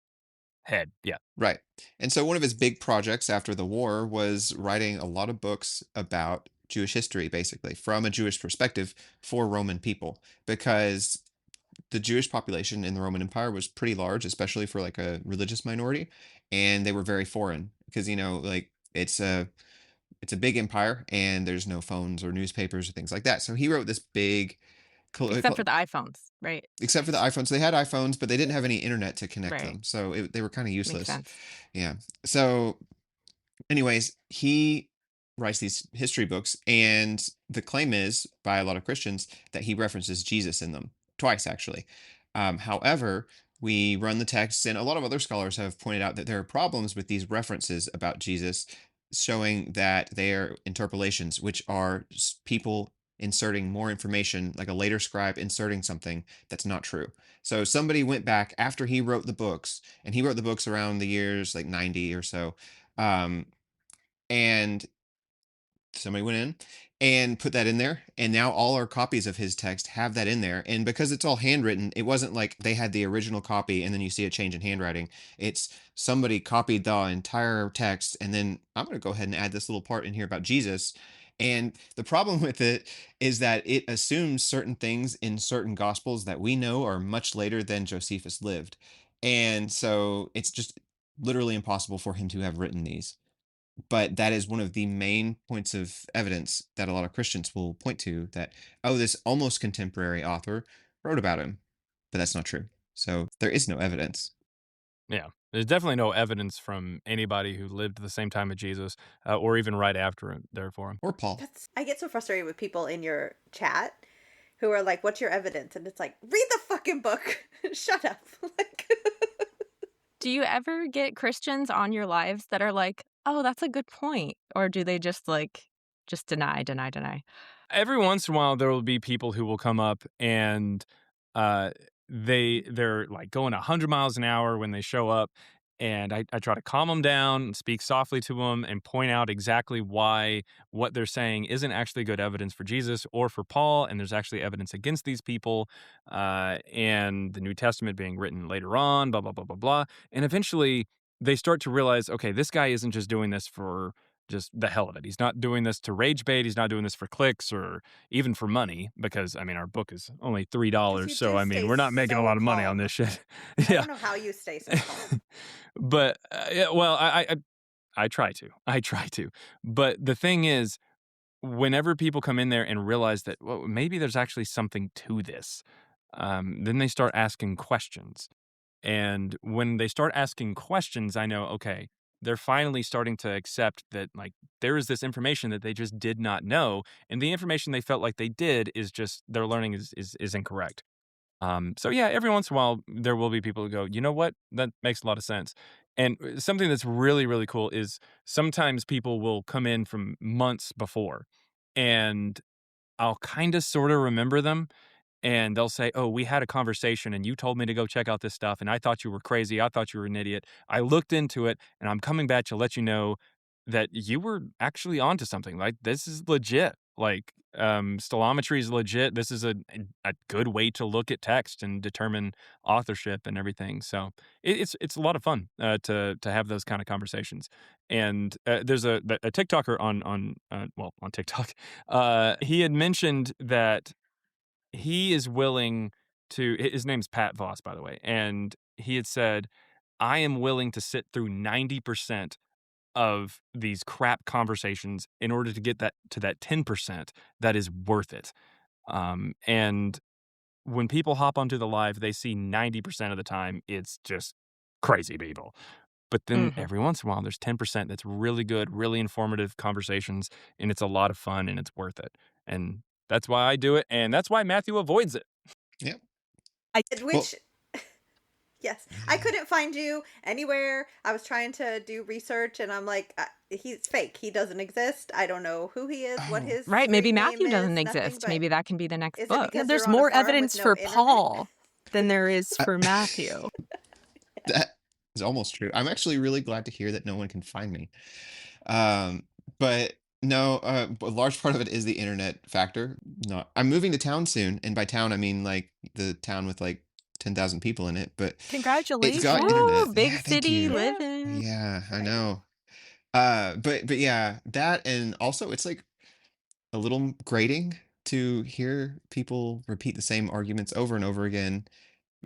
head. Yeah. right. And so one of his big projects after the war was writing a lot of books about Jewish history, basically from a Jewish perspective for Roman people, because the Jewish population in the Roman Empire was pretty large, especially for like a religious minority, and they were very foreign because like it's a big empire, and there's no phones or newspapers or things like that. So he wrote this big Except for the iPhones, right? except for the iPhones. They had iPhones, but they didn't have any internet to connect Right. them, so they were kind of Makes useless. sense. Yeah. So, anyways, he writes these history books, and the claim is by a lot of Christians that he references Jesus in them twice, actually. However, we run the texts, and a lot of other scholars have pointed out that there are problems with these references about Jesus, showing that they are interpolations, which are people inserting more information, like a later scribe inserting something that's not true. So somebody went back after he wrote the books, and he wrote the books around the years like 90 or so. And somebody went in and put that in there, and now all our copies of his text have that in there. And because it's all handwritten, it wasn't like they had the original copy and then you see a change in handwriting. It's somebody copied the entire text, and then I'm going to go ahead and add this little part in here about Jesus, And the problem with it is that it assumes certain things in certain gospels that we know are much later than Josephus lived. And so it's just literally impossible for him to have written these. But that is one of the main points of evidence that a lot of Christians will point to, that, oh, this almost contemporary author wrote about him. But that's not true. So there is no evidence. Yeah. There's definitely no evidence from anybody who lived at the same time as Jesus, or even right after him, there for him. Or Paul. I get so frustrated with people in your chat who are like, "What's your evidence?" And it's like, read the fucking book. Shut up. Like, Do you ever get Christians on your lives that are like, oh, that's a good point? Or do they just deny, deny, deny? Every once in a while, there will be people who will come up and uh, they're like going 100 miles an hour when they show up. And I try to calm them down and speak softly to them and point out exactly why what they're saying isn't actually good evidence for Jesus or for Paul. And there's actually evidence against these people, and the New Testament being written later on, blah, blah, blah, blah, blah. And eventually they start to realize, okay, this guy isn't just doing this for just the hell of it. He's not doing this to rage bait. He's not doing this for clicks or even for money, because I mean, our book is only $3. So I mean, we're not making a lot of money on this shit. I Yeah. don't know how you stay so calm. But yeah, well, I try to. I try to. But the thing is, whenever people come in there and realize that, well, maybe there's actually something to this, then they start asking questions. And when they start asking questions, I know, okay, they're finally starting to accept that, like, there is this information that they just did not know, and the information they felt like they did is just their learning is incorrect. So yeah, every once in a while there will be people who go, you know what, that makes a lot of sense. And something that's really really cool is sometimes people will come in from months before, and I'll kind of sort of remember them, and they'll say, "Oh, we had a conversation and you told me to go check out this stuff and I thought you were crazy. I thought you were an idiot. I looked into it and I'm coming back to let you know that you were actually onto something. Like, this is legit. Like, stylometry is legit. This is a good way to look at text and determine authorship and everything." So it's a lot of fun to have those kind of conversations. And there's a TikToker on TikTok. He had mentioned that he is willing to, his name's Pat Voss, by the way, and he had said, I am willing to sit through 90% of these crap conversations in order to get that to that 10% that is worth it. And when people hop onto the live, they see 90% of the time it's just crazy people. But then every once in a while, there's 10% that's really good, really informative conversations, and it's a lot of fun and it's worth it. And that's why I do it, and that's why Matthew avoids it. Yep. Which, yes, I couldn't find you anywhere. I was trying to do research, and I'm like, he's fake. He doesn't exist. I don't know who he is, what his Right, maybe street Matthew name doesn't is, nothing exist. but- Maybe that can be the next Is it book. because There's you're on a more farm with evidence no for internet? Paul than there is for Matthew. That is almost true. I'm actually really glad to hear that no one can find me. But no, a large part of it is the internet factor. No, I'm moving to town soon, and by town I mean like the town with like 10,000 people in it. But Congratulations. it's got Woo, internet. big Yeah, thank city you. living. Yeah, I know. But yeah, that, and also it's like a little grating to hear people repeat the same arguments over and over again,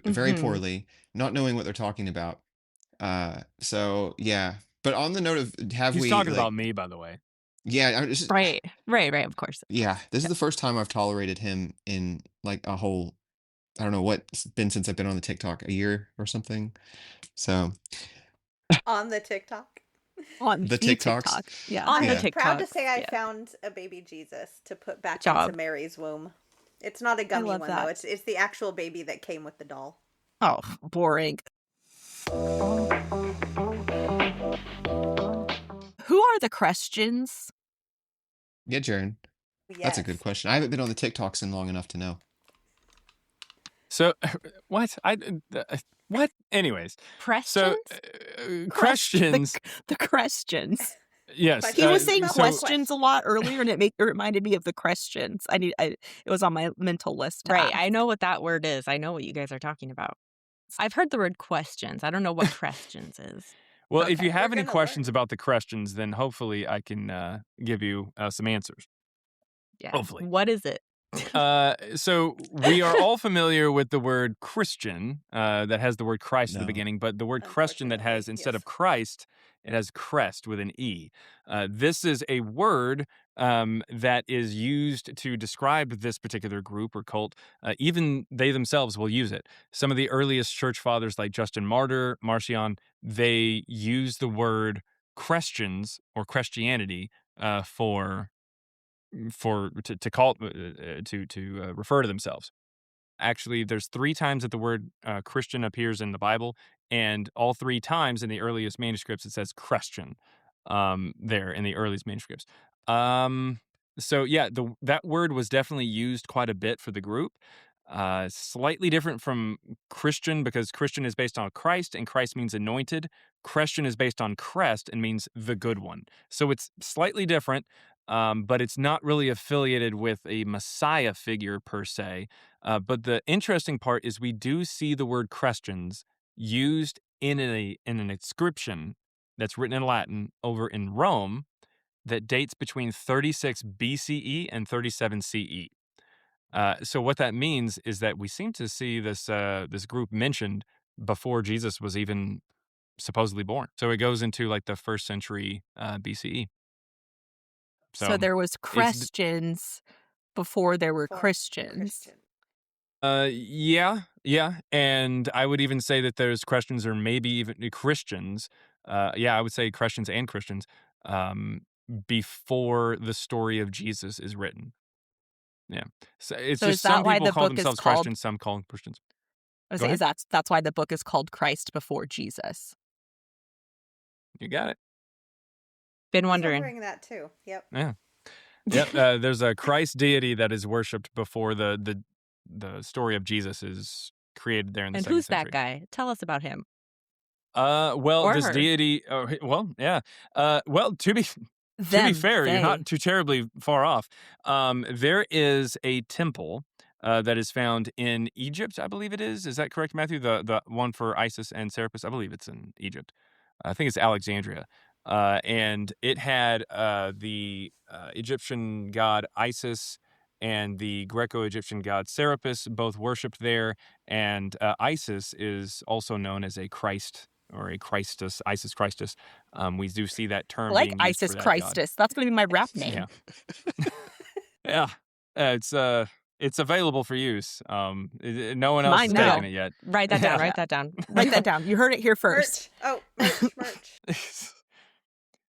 very Mhm. poorly, not knowing what they're talking about. So yeah. But on the note of, have He's we talking like, about me, by the way. yeah, I'm just, Right, of course. yeah, this is the first time I've tolerated him in like a whole, I don't know what's been since I've been on the TikTok, a year or something. So On the TikTok. On The the TikToks. TikTok. Yeah. On Yeah. the Proud to TikToks. say I yeah. found a baby Jesus to put back Job. into Mary's womb. It's not a gummy love one that. though. It's the actual baby that came with the doll. Oh, boring. Who are the Chrestians? Yeah, Jaaron, that's a good Yes. question. I haven't been on the TikToks in long enough to know. So what? What? Anyways, so Questions? Christians. The Chrestians. Yes, He was saying so- questions a lot earlier, and it reminded me of the Chrestians. It was on my mental list. to Right, add. I know what that word is. I know what you guys are talking about. I've heard the word questions. I don't know what Chrestians is. Well, if Okay, you have we're any gonna questions about the Christians, then hopefully I can give you some answers. Yeah. Hopefully. What is it? So we are all familiar with the word Christian that has the word Christ at the No. beginning, but the word Christian that has, Unfortunately, instead yes. of Christ, it has crest with an E. This is a word that is used to describe this particular group or cult. Even they themselves will use it. Some of the earliest church fathers, like Justin Martyr, Marcion, they use the word Christians or Christianity to call to refer to themselves. Actually, there's 3 times that the word Christian appears in the Bible, and all 3 times in the earliest manuscripts it says Christian. There in the earliest manuscripts. So yeah, that word was definitely used quite a bit for the group. Slightly different from Christian because Christian is based on Christ and Christ means anointed. Christian is based on crest and means the good one. So it's slightly different, but it's not really affiliated with a Messiah figure per se. But the interesting part is we do see the word Christians used in an inscription that's written in Latin over in Rome that dates between 36 BCE and 37 CE. So what that means is that we seem to see this group mentioned before Jesus was even supposedly born. So it goes into like the 1st century BCE. So there was it's Chrestians before there were For Christians. Christian. yeah, and I would even say that there's Christians or maybe even Christians. I would say Christians and Christians before the story of Jesus is written. Yeah, so it's So just is that some why people the call book is themselves called? Christians, some call them Christians. I was Go saying, ahead. that's why the book is called Christ before Jesus. You got it. Been I was wondering. wondering that too. Yep. Yeah. Yep. There's a Christ deity that is worshipped before the story of Jesus is created there in the And 2nd who's century. that guy? Tell us about him. Well, Or this her. deity. Well, yeah. Well, to be Them, fair, you're they. not too terribly far off. There is a temple that is found in Egypt, I believe it is. Is that correct, Matthew? The one for Isis and Serapis, I believe it's in Egypt. I think it's Alexandria. And it had the Egyptian god Isis and the Greco-Egyptian god Serapis both worshipped there. And Isis is also known as a Christ or a Christus, Isis Christus. We do see that I term like being used Isis for that god. Christus. That's going to be my rap name. Yeah. Yeah. It's available for use. No one else Mine has now. taken it yet. Write that down. Yeah. Write that down. Write that down. You heard it here first. Merch. Oh, merch.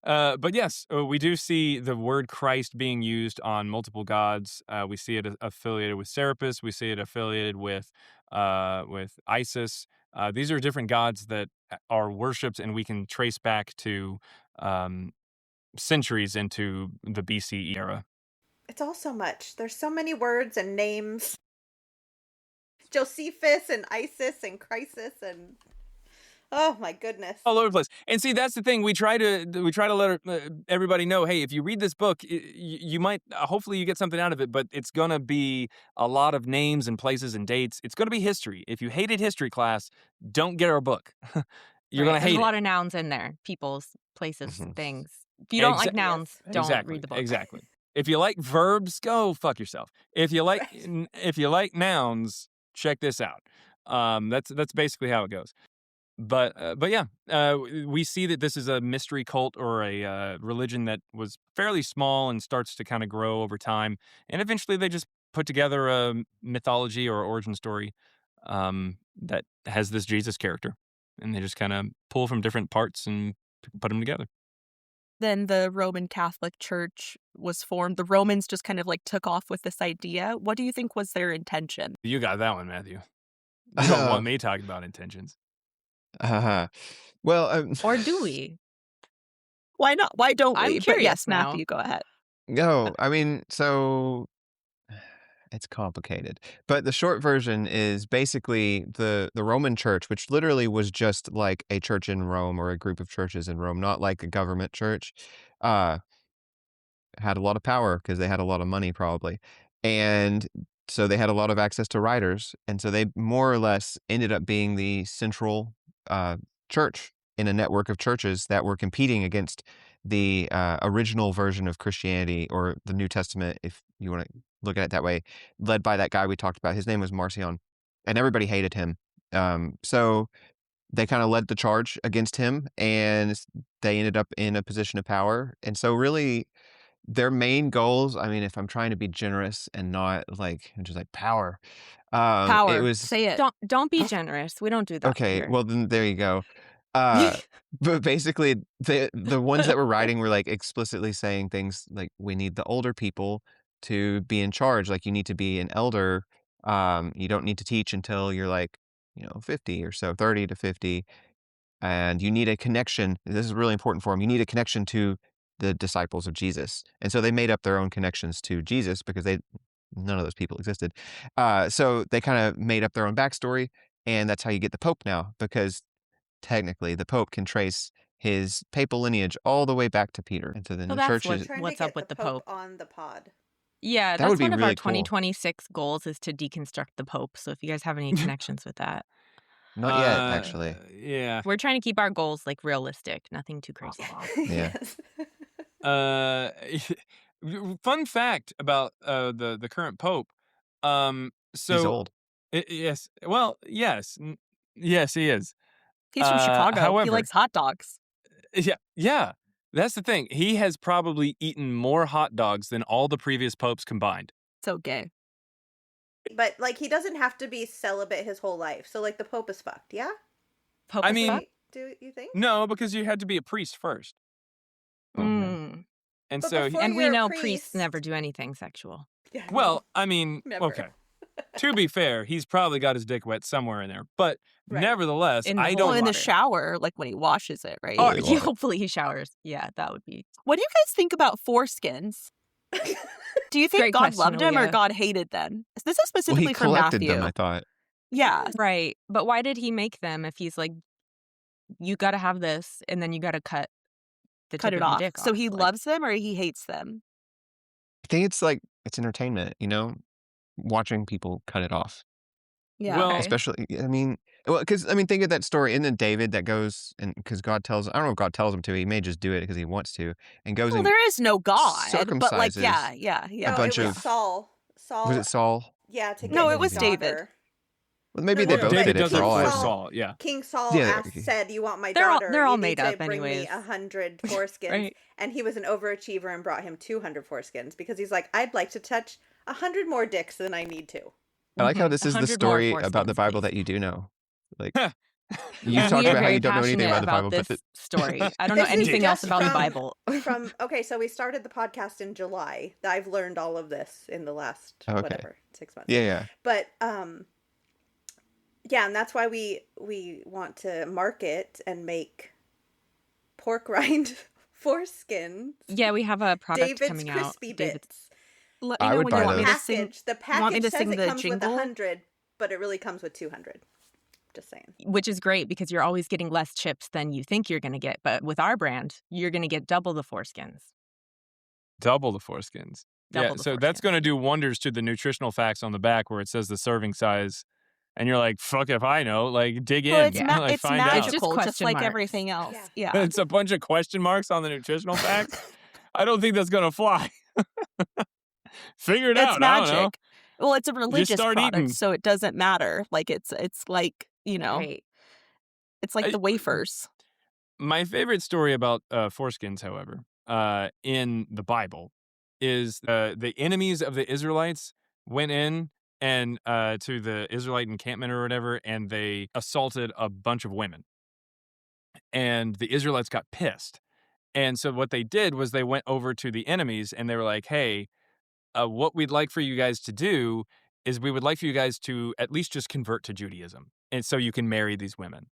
But yes, we do see the word Christ being used on multiple gods. We see it affiliated with Serapis. We see it affiliated with Isis. These are different gods that are worshipped, and we can trace back to centuries into the BCE era. It's all so much. There's so many words and names. Josephus and Isis and Crisis and oh my goodness. All over the place. And see, that's the thing. We try to let everybody know, hey, if you read this book, you might, hopefully you get something out of it, but it's going to be a lot of names and places and dates. It's going to be history. If you hated history class, don't get our book. You're going to hate There's a lot it. of nouns in there. People's, places, Mhm. things. If you don't like nouns, Yes. don't Exactly. read the book. Exactly. If you like verbs, go fuck yourself. If you like if you like nouns, check this out. That's basically how it goes. But yeah, we see that this is a mystery cult or a religion that was fairly small and starts to kind of grow over time, and eventually they just put together a mythology or origin story that has this Jesus character, and they just kind of pull from different parts and put them together. Then the Roman Catholic Church was formed. The Romans just kind of like took off with this idea. What do you think was their intention? You got that one, Matthew. You don't want me talking about intentions. Well, Or do we? Why not? Why don't I'm we? But curious yes, now. Matthew, go ahead. no, I mean, so it's complicated. But the short version is basically the Roman Church, which literally was just like a church in Rome or a group of churches in Rome, not like a government church, uh, had a lot of power because they had a lot of money probably. And so they had a lot of access to writers. And so they more or less ended up being the central church in a network of churches that were competing against the original version of Christianity, or the New Testament, if you want to look at it that way, led by that guy we talked about. His name was Marcion, and everybody hated him. So they kind of led the charge against him, and they ended up in a position of power. And so really their main goals, I mean, if I'm trying to be generous and not like just like power, it Power. was Say it. Don't be generous. We don't do that okay. here. Well, then there you go. But basically, the ones that were writing were like explicitly saying things like, we need the older people to be in charge. Like, you need to be an elder. You don't need to teach until you're like, 50 or so, 30 to 50. And you need a connection. This is really important for them. You need a connection to the disciples of Jesus. And so they made up their own connections to Jesus, because none of those people existed. So they kind of made up their own backstory. And that's how you get the Pope now, because technically the Pope can trace his papal lineage all the way back to Peter. And so then So the that's church what- is, Trying What's to up get with the Pope Pope? on the pod. Yeah, That that's would be one of our really cool. 2026 goals, is to deconstruct the Pope. So if you guys have any connections with that, not yet, actually. Yeah. we're trying to keep our goals like realistic, nothing too crazy. Yeah. Yes. Fun fact about the current Pope. So He's old. yes. Well, yes. Yes, he is. He's from Chicago. He however- likes hot dogs. Yeah. That's the thing. He has probably eaten more hot dogs than all the previous popes combined. So gay. But like, he doesn't have to be celibate his whole life. So like, the Pope is fucked. Yeah. Pope I is mean- fucked? Do you think? No, because you had to be a priest first. Mm. And But so before And we you're a know priest- priests never do anything sexual. Yeah, well, I mean, Never. okay. To be fair, he's probably got his dick wet somewhere in there. But Right. nevertheless, In the I whole don't Well, in the water. shower, like when he washes it, right? Or Holy water. hopefully he showers. Yeah, that would be. What do you guys think about foreskins? Do you think Great God question, loved them or Aaliyah. God hated them? This is Well, specifically he for collected Matthew. them, I thought. Yeah. Right. But why did he make them if he's like, you got to have this and then you got to cut the Cut tip it of your off. dick So off? he Like, loves them or he hates them? I think it's like, it's entertainment, watching people cut it off. Yeah. Well, Okay. Especially, I mean, think of that story. Isn't it David that goes, and because God tells, I don't know if God tells him to, he may just do it because he wants to, and goes Well, and there is no God, but like, circumcises yeah. No, bunch it was of- Saul. Saul. was it Saul? Yeah, to get No, it his was David. daughter. Well, maybe No, they no, both David did it does for it all I for Saul. know. Saul, yeah. King Saul Yeah, said, "You want my They're all- daughter? they're all you made need to up bring anyways. me 100 foreskins." Right. And he was an overachiever and brought him 200 foreskins because he's like, "I'd like to touch 100 more dicks than I need to." I like how Mhm. this is the 100 more story about the foreskins, Bible please. that you do know. Like, Huh. you And talked we are about how very you don't know anything passionate about the Bible, this but story. I don't know This is anything else just about the from- Bible. Okay, so we started the podcast in July. I've learned all of this in the last Okay. 6 months. yeah. But yeah, and that's why we want to market and make pork rind foreskins. Yeah, we have a product David's coming out. crispy David's- bits. Let me I know would when buy you want me those. to sing. The want me package to says sing it the comes with jingle? 100, but it really comes with 200. Just saying. Which is great because you're always getting less chips than you think you're going to get. But with our brand, you're going to get double the foreskins. Double the foreskins. Double the so that's foreskins. going to do wonders to the nutritional facts on the back where it says the serving size. And you're like, fuck if I know. Like, dig Well, in. it's, like, it's find out. It's just magical, just question like marks. everything else. Yeah. Yeah. It's a bunch of question marks on the nutritional facts. I don't think that's going to fly. Figure it It's out. I don't know. magic. Well, it's a religious start product, eating. so it doesn't matter. Like it's like, Right. it's like I- the wafers. My favorite story about foreskins, however, in the Bible is the enemies of the Israelites went in and to the Israelite encampment or whatever, and they assaulted a bunch of women. And the Israelites got pissed. And so what they did was they went over to the enemies and they were like, hey, what we'd like for you guys to do is we would like for you guys to at least just convert to Judaism. And so you can marry these women.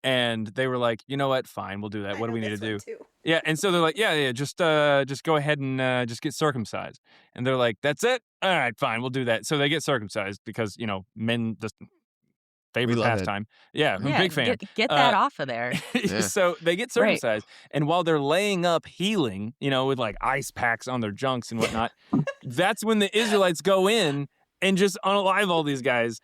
And they were like, you know what? Fine, we'll do that. I What do know we need to this do? one, too. Yeah, and so they're like, yeah, just go ahead and just get circumcised. And they're like, that's it? All right, fine, we'll do that. So they get circumcised because, men just favorite love it. pastime. Yeah, I'm a Yeah, big fan. Get that off of there. Yeah. So they get Right. circumcised, and while they're laying up healing, with like ice packs on their junks and whatnot, that's when the Israelites go in and just unalive all these guys,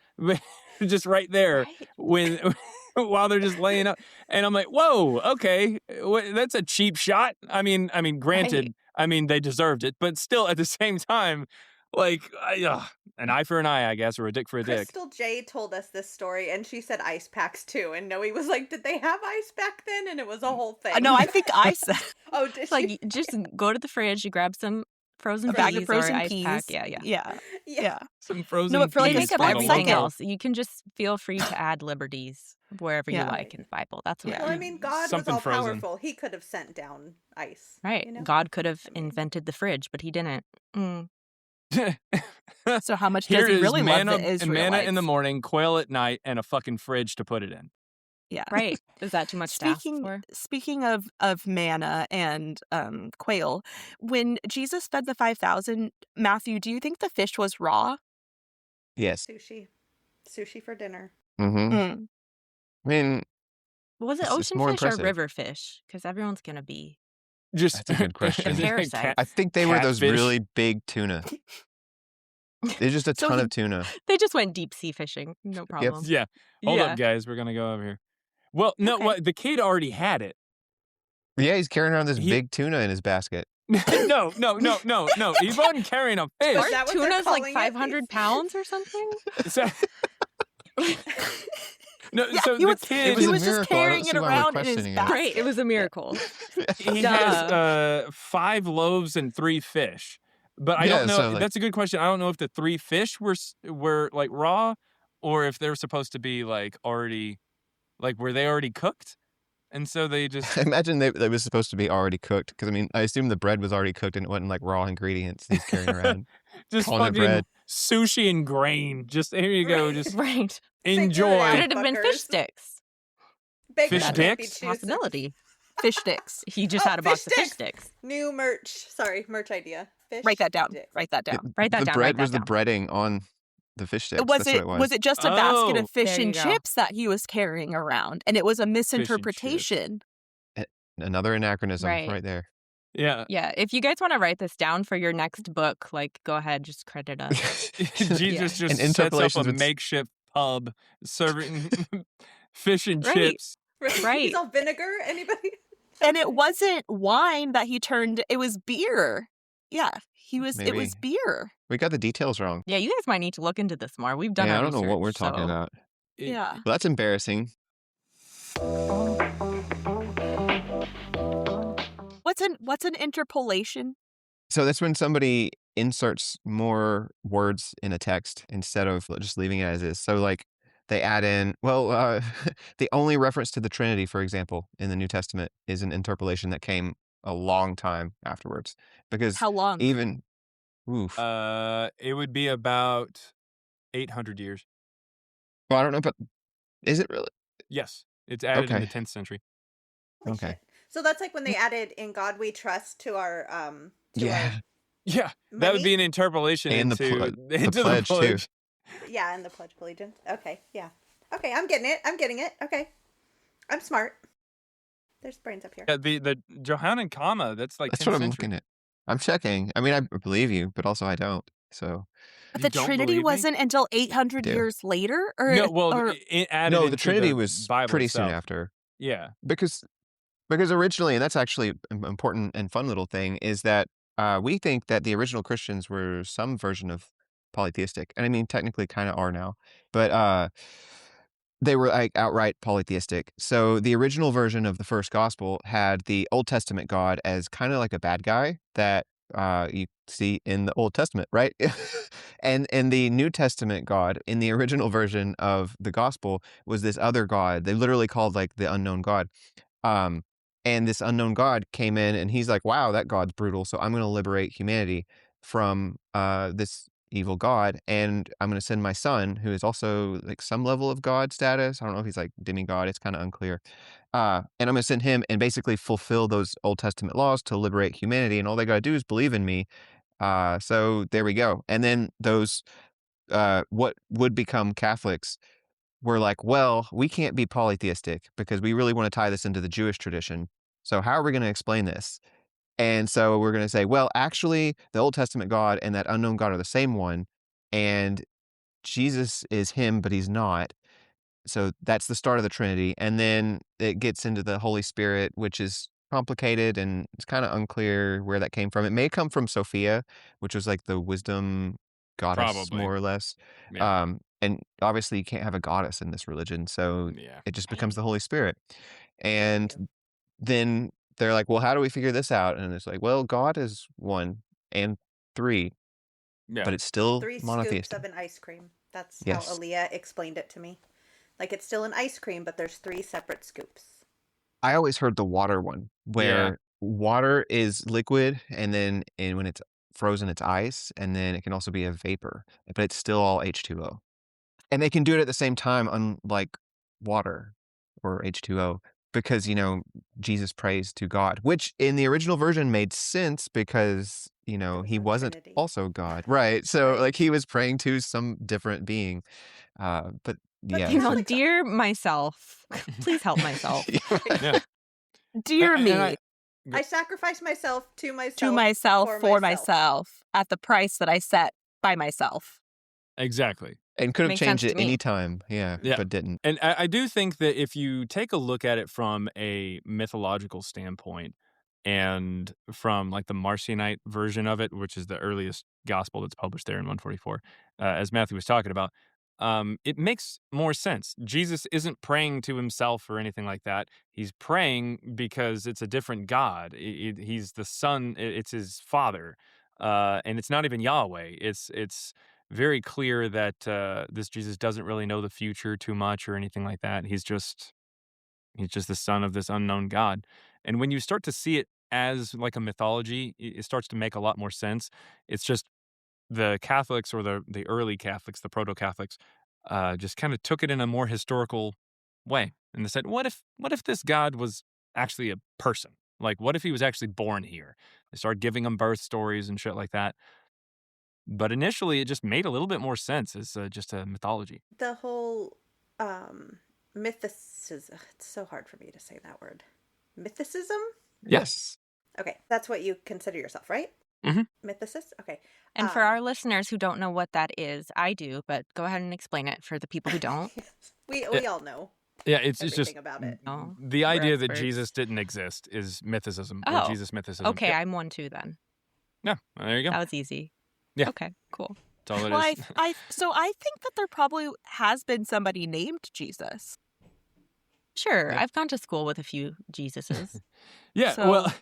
just right there. Right. When while they're just laying up. And I'm like, whoa, okay, that's a cheap shot. I mean, granted, they deserved it, but still at the same time, like, an eye for an eye, I guess, or a dick for a dick. Crystal J told us this story, and she said ice packs too. And Noe was like, "Did they have ice back then?" And it was a whole thing. No, I think I said Oh, did she? Like, just go to the fridge, you grab some frozen a bag peas of frozen or ice peas. pack. Yeah. Yeah. Some frozen but for, like, They a peas make up split on a everything second. wall. else. You can just feel free to add liberties wherever you Yeah. like in the Bible. That's what. Yeah. Well, I mean, God Something was all frozen. powerful. He could have sent down ice. Right. You know? God could have I mean- invented the fridge, but he didn't. So how much Here does he is really love manna, the Israelites? manna in the morning, quail at night, and a fucking fridge to put it in. Yeah. Right. Is that too much to ask for? Speaking of manna and quail, when Jesus fed the 5,000, Matthew, do you think the fish was raw? Yes. Sushi for dinner. Mm-hmm. Mm. I mean, Was it It's ocean more fish or impressive. river fish? Because everyone's going to be. Just That's a good question. Is it like Parasite. I think they were those Catfish. really big tuna. There's just a So ton he- of tuna. They just went deep sea fishing. No problem. Yeah. Hold Yeah. up, guys. We're gonna go over here. Well, no, Okay. what the kid already had it. Yeah, he's carrying around this He- big tuna in his basket. No. He wasn't carrying a fish. Is that what they're Tuna's like calling it? 500 pounds or something? So, no, Yeah, so he the was- kid It was he a was just miracle. I don't carrying it see why we're around in his questioning it. basket. Great. It was a miracle. he Duh. has 5 loaves and 3 fish. But I Yeah, don't know. so, like- That's a good question. I don't know if the 3 fish were like raw, or if they're supposed to be like already, like were they already cooked? And so they just I imagine they was supposed to be already cooked because I mean I assume the bread was already cooked and it wasn't like raw ingredients he's carrying around. just Calling it fucking bread. sushi and grain. Just here you go. Right. Just Right. Figure it enjoy. out. Could it have been fish Fuckers. sticks? Bacon Fish can't be dicks? choosy. Possibility. Fish sticks. He just Oh, had a box fish of fish sticks. sticks. New merch. Sorry, merch idea. Fish Write that down. dicks. Write that down. Write that The down. bread write that was the down. breading on the fish sticks. Was That's it what it was it just a basket Oh, of fish there you and go. chips that he was carrying around, and it was a chips. misinterpretation? Another anachronism Right. right there. Yeah. Yeah. If you guys want to write this down for your next book, like, go ahead, just credit us. Jesus And just sets up interpolations a with- makeshift pub serving fish and Right. chips. Right. He's all vinegar. Anybody? And it wasn't wine that he turned; it was beer. Yeah, it was Maybe. beer. We got the details wrong. Yeah, you guys might need to look into this more. We've done Yeah, our I don't know what we're research, talking so- about. It- Yeah. Well, that's embarrassing. What's an interpolation? So that's when somebody inserts more words in a text instead of just leaving it as is. So like they add in, the only reference to the Trinity, for example, in the New Testament is an interpolation that came a long time afterwards. Because How long? even, oof. It would be about 800 years. Well, I don't know, but is it really? Yes, it's added in Okay. the 10th century. Holy Okay. shit. So that's like when they added "In God We Trust" to our Yeah. Yeah, that would be money? an interpolation And into the pledge, too. Yeah, and the Pledge of Allegiance. Okay, yeah. Okay, I'm getting it. Okay. I'm smart. There's brains up here. Yeah, the Johannine comma. That's like That's 10th what I'm century. looking at. I'm checking. I mean, I believe you, but also I don't. So, But You the don't Trinity believe me? wasn't until 800 Do. years later, or No, well, or it added no, the into Trinity was Bible pretty itself. soon after. Yeah, Because originally, and that's actually an important and fun little thing, is that we think that the original Christians were some version of polytheistic. And I mean, technically kind of are now. But they were like outright polytheistic. So the original version of the first gospel had the Old Testament God as kind of like a bad guy that you see in the Old Testament, right? And the New Testament God in the original version of the gospel was this other God. They literally called like the unknown God. And this unknown God came in and he's like, wow, that God's brutal. So I'm going to liberate humanity from this evil God. And I'm going to send my son, who is also like some level of God status. I don't know if he's like demigod. It's kind of unclear. And I'm going to send him and basically fulfill those Old Testament laws to liberate humanity. And all they got to do is believe in me. So there we go. And then those, what would become Catholics were like, well, we can't be polytheistic because we really want to tie this into the Jewish tradition. So how are we going to explain this? And so we're going to say, well, actually, the Old Testament God and that unknown God are the same one. And Jesus is him, but he's not. So that's the start of the Trinity. And then it gets into the Holy Spirit, which is complicated and it's kind of unclear where that came from. It may come from Sophia, which was like the wisdom goddess, Probably. more or less. Yeah. And obviously, you can't have a goddess in this religion. So Yeah. it just becomes the Holy Spirit. And then they're like, well, how do we figure this out? And it's like, well, God is one and three, Yeah. but it's still 3 scoops monotheistic. of an ice cream. That's Yes. how Aaliyah explained it to me. Like it's still an ice cream, but there's 3 separate scoops. I always heard the water one, where water is liquid, and when it's frozen, it's ice, and then it can also be a vapor, but it's still all H2O. And they can do it at the same time, unlike water or H2O, because, Jesus prays to God, which in the original version made sense because, was he a wasn't Trinity. also God. Right. So, Right. like, he was praying to some different being. But yeah. you know, Well, like- dear myself, please help myself. Yeah. Dear me, And I sacrifice myself to myself. to myself, for myself, at the price that I set by myself. exactly. And could have Makes changed sense it to me. any time. Yeah. Yeah. But didn't. And I do think that if you take a look at it from a mythological standpoint and from like the Marcionite version of it, which is the earliest gospel that's published there in 144, as Matthew was talking about, it makes more sense. Jesus isn't praying to himself or anything like that. He's praying because it's a different God. He's the son. It's his father. And it's not even Yahweh. It's very clear that this Jesus doesn't really know the future too much or anything like that. He's just the son of this unknown God. And when you start to see it as like a mythology, it starts to make a lot more sense. It's just the Catholics or the early Catholics, the proto-Catholics, just kind of took it in a more historical way. And they said, what if this God was actually a person? Like, what if he was actually born here? They started giving him birth stories and shit like that. But initially, it just made a little bit more sense as just a mythology. The whole mythicism. It's so hard for me to say that word. Mythicism? Yes. Okay, that's what you consider yourself, right? Mhm. Mythicist? Okay. And for our listeners who don't know what that is, I do, but go ahead and explain it for the people who don't. we all know Yeah, it's everything just about it. No, the we're idea that experts. Jesus didn't exist is mythicism or Oh, Jesus mythicism. Okay, Yep. I'm one too then. Yeah, there you go. That was easy. Yeah. Okay, cool. That's all it Well, is. so I think that there probably has been somebody named Jesus. Sure, Yeah. I've gone to school with a few Jesuses. Yeah, So- well,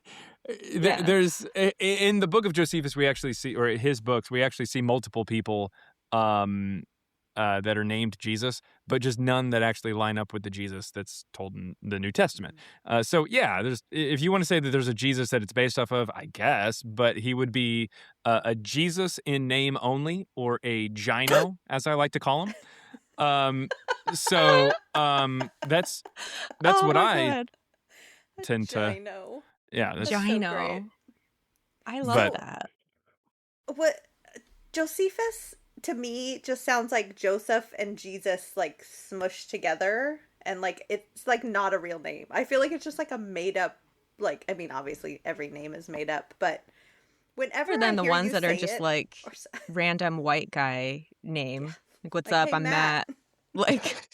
Yeah. there's in the book of Josephus, we actually see, or his books, we actually see multiple people that are named Jesus, but just none that actually line up with the Jesus that's told in the New Testament. So yeah, if you want to say that there's a Jesus that it's based off of, I guess, but he would be a Jesus in name only, or a Gino, as I like to call him. So that's Oh what my I God. tend to. Gino. Yeah, that's so Gino. great. I love But- that. What Josephus to me just sounds like Joseph and Jesus like smushed together, and like it's like not a real name. I feel like it's just like a made up. Like, I mean, obviously every name is made up, but whenever Other than I the hear ones you that are say just it, like or s- random white guy name. Like, what's like, up? "Hey, I'm Matt. Like,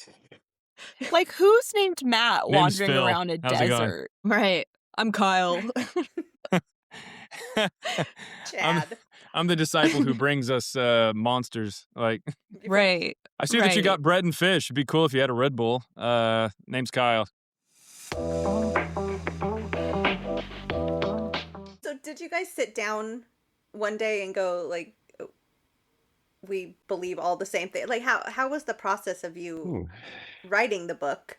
Like, who's named Matt Name's wandering Phil. around a How's it going? desert? right. I'm Kyle. Chad. I'm the disciple who brings us monsters. Like, right. I see that you Right. got bread and fish. It'd be cool if you had a Red Bull. Name's Kyle. So did you guys sit down one day and go like, we believe all the same thing? Like how was the process of you Ooh. writing the book?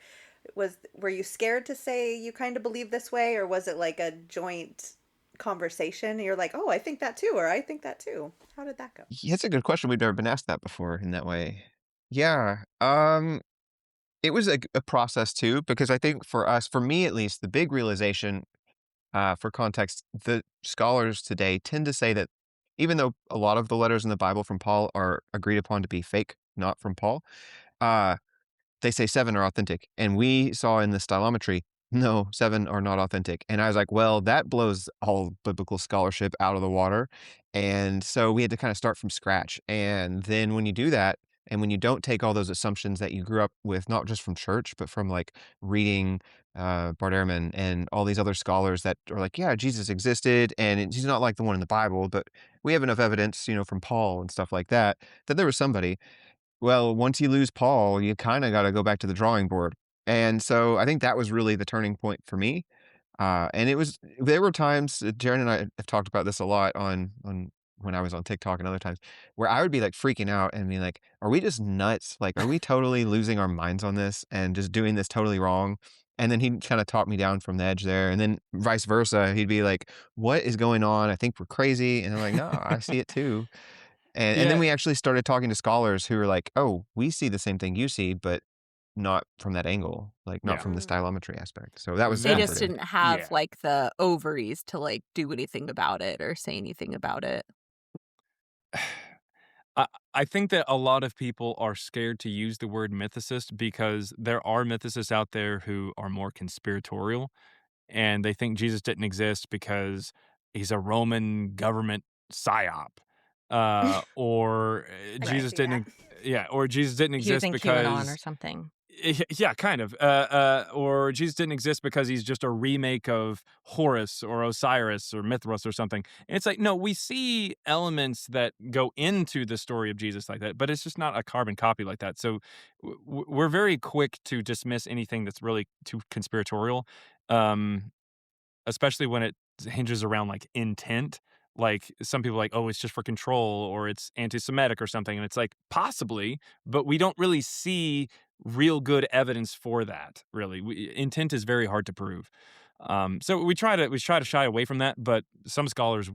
Were you scared to say you kind of believe this way, or was it like a joint conversation? You're like, oh, I think that too, or I think that too. How did that go? Yeah, that's a good question. We've never been asked that before in that way. Yeah. It was a process too, because I think for me at least, the big realization, for context, the scholars today tend to say that even though a lot of the letters in the Bible from Paul are agreed upon to be fake, not from Paul, they say 7 are authentic. And we saw in the Stylometry, no, 7 are not authentic. And I was like, well, that blows all biblical scholarship out of the water. And so we had to kind of start from scratch. And then when you do that, And when you don't take all those assumptions that you grew up with, not just from church, but from like reading Barderman and all these other scholars that are like, yeah, Jesus existed, and he's not like the one in the Bible, but we have enough evidence, from Paul and stuff like that, that there was somebody. Well, once you lose Paul, you kind of got to go back to the drawing board. And so I think that was really the turning point for me. And there were times, Jaaron and I have talked about this a lot on when I was on TikTok and other times, where I would be like freaking out and be like, are we just nuts? Like, are we totally losing our minds on this and just doing this totally wrong? And then he'd kind of talk me down from the edge there. And then vice versa. He'd be like, what is going on? I think we're crazy. And I'm like, no, I see it too. And then Yeah, we actually started talking to scholars who were like, oh, we see the same thing you see, but not from that angle, like not yeah. from the Mm. stylometry aspect. So that was They That just comforting. didn't have yeah. like the ovaries to like do anything about it or say anything about it. I think that a lot of people are scared to use the word mythicist because there are mythicists out there who are more conspiratorial, and they think Jesus didn't exist because he's a Roman government psyop, or I can Jesus see that. didn't, yeah, or Jesus didn't exist Accusing QAnon or because something. yeah, kind of. Or Jesus didn't exist because he's just a remake of Horus or Osiris or Mithras or something. And it's like, no, we see elements that go into the story of Jesus like that, but it's just not a carbon copy like that. So we're very quick to dismiss anything that's really too conspiratorial, um, especially when it hinges around like intent. Like some people are like, oh, it's just for control or it's anti-Semitic or something. And it's like possibly, but we don't really see real good evidence for that. Really, intent is very hard to prove. So we try to shy away from that. But some scholars,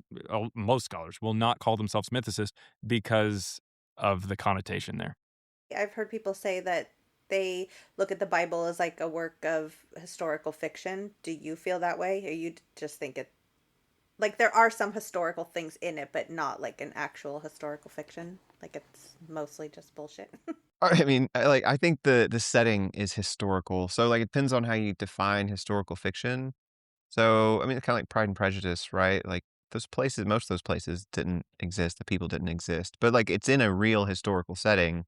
most scholars, will not call themselves mythicists because of the connotation there. I've heard people say that they look at the Bible as like a work of historical fiction. Do you feel that way? Or you just think it like there are some historical things in it, but not like an actual historical fiction? Like it's mostly just bullshit. I mean, I think the setting is historical. So like it depends on how you define historical fiction. So I mean, it's kind of like Pride and Prejudice, right? Like those places, most of those places didn't exist. The people didn't exist, but like it's in a real historical setting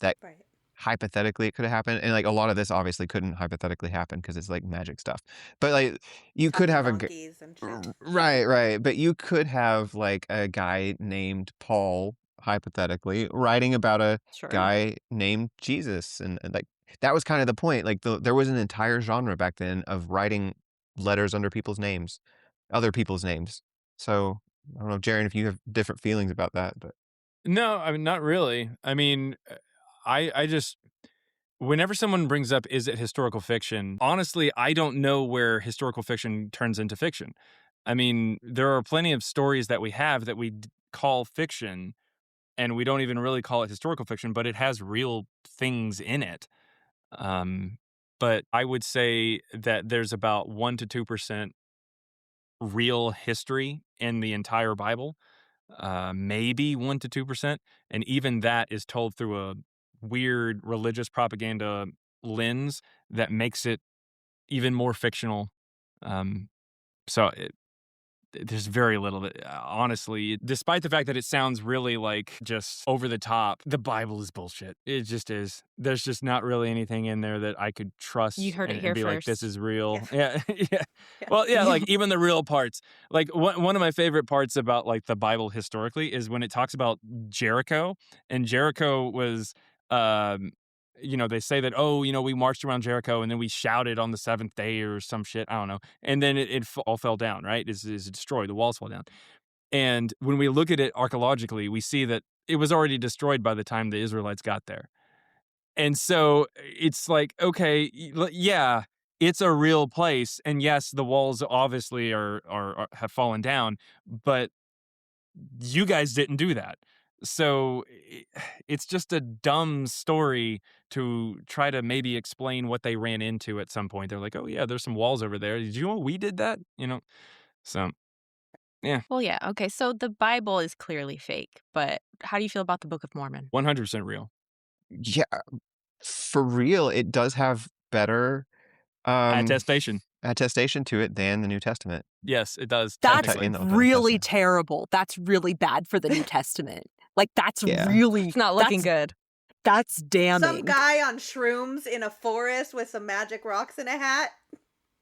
that Right. hypothetically it could have happened. And like a lot of this obviously couldn't hypothetically happen because it's like magic stuff. But like you could Talking have donkeys and shit. right. But you could have like a guy named Paul, hypothetically, writing about a Sure. guy named Jesus. And like that was kind of the point. Like there was an entire genre back then of writing letters under people's names, other people's names. So I don't know, Jaaron, if you have different feelings about that, but No, I mean, not really. I mean, I just whenever someone brings up is it historical fiction, honestly, I don't know where historical fiction turns into fiction. I mean, there are plenty of stories that we have that we call fiction and we don't even really call it historical fiction, but it has real things in it. Um, but I would say that there's about 1 to 2% real history in the entire Bible, maybe 1 to 2%. And even that is told through a weird religious propaganda lens that makes it even more fictional. So there's very little that, honestly, despite the fact that it sounds really like just over the top, the Bible is bullshit. It just is. There's just not really anything in there that I could trust You heard it and here be like, this first. is real. Yeah. Yeah. Yeah. Yeah. Well, yeah, like even the real parts. Like one of my favorite parts about like the Bible historically is when it talks about Jericho, and Jericho was, they say that, oh, we marched around Jericho and then we shouted on the seventh day or some shit. I don't know. And then it all fell down, right? Is destroyed. The walls fell down. And when we look at it archaeologically, we see that it was already destroyed by the time the Israelites got there. And so it's like, okay, yeah, it's a real place. And yes, the walls obviously are have fallen down, but you guys didn't do that. So it's just a dumb story to try to maybe explain what they ran into at some point. They're like, oh, yeah, there's some walls over there. Did you know we did that? So, yeah, Well, yeah. Okay. So the Bible is clearly fake, but how do you feel about the Book of Mormon? 100% real. yeah, for real, it does have better Attestation. attestation to it than the New Testament. Yes, it does. That's Technically. in the Old really Testament. terrible. That's really bad for the New Testament. Like that's Yeah. really It's not looking good. That's damning. Some guy on shrooms in a forest with some magic rocks in a hat.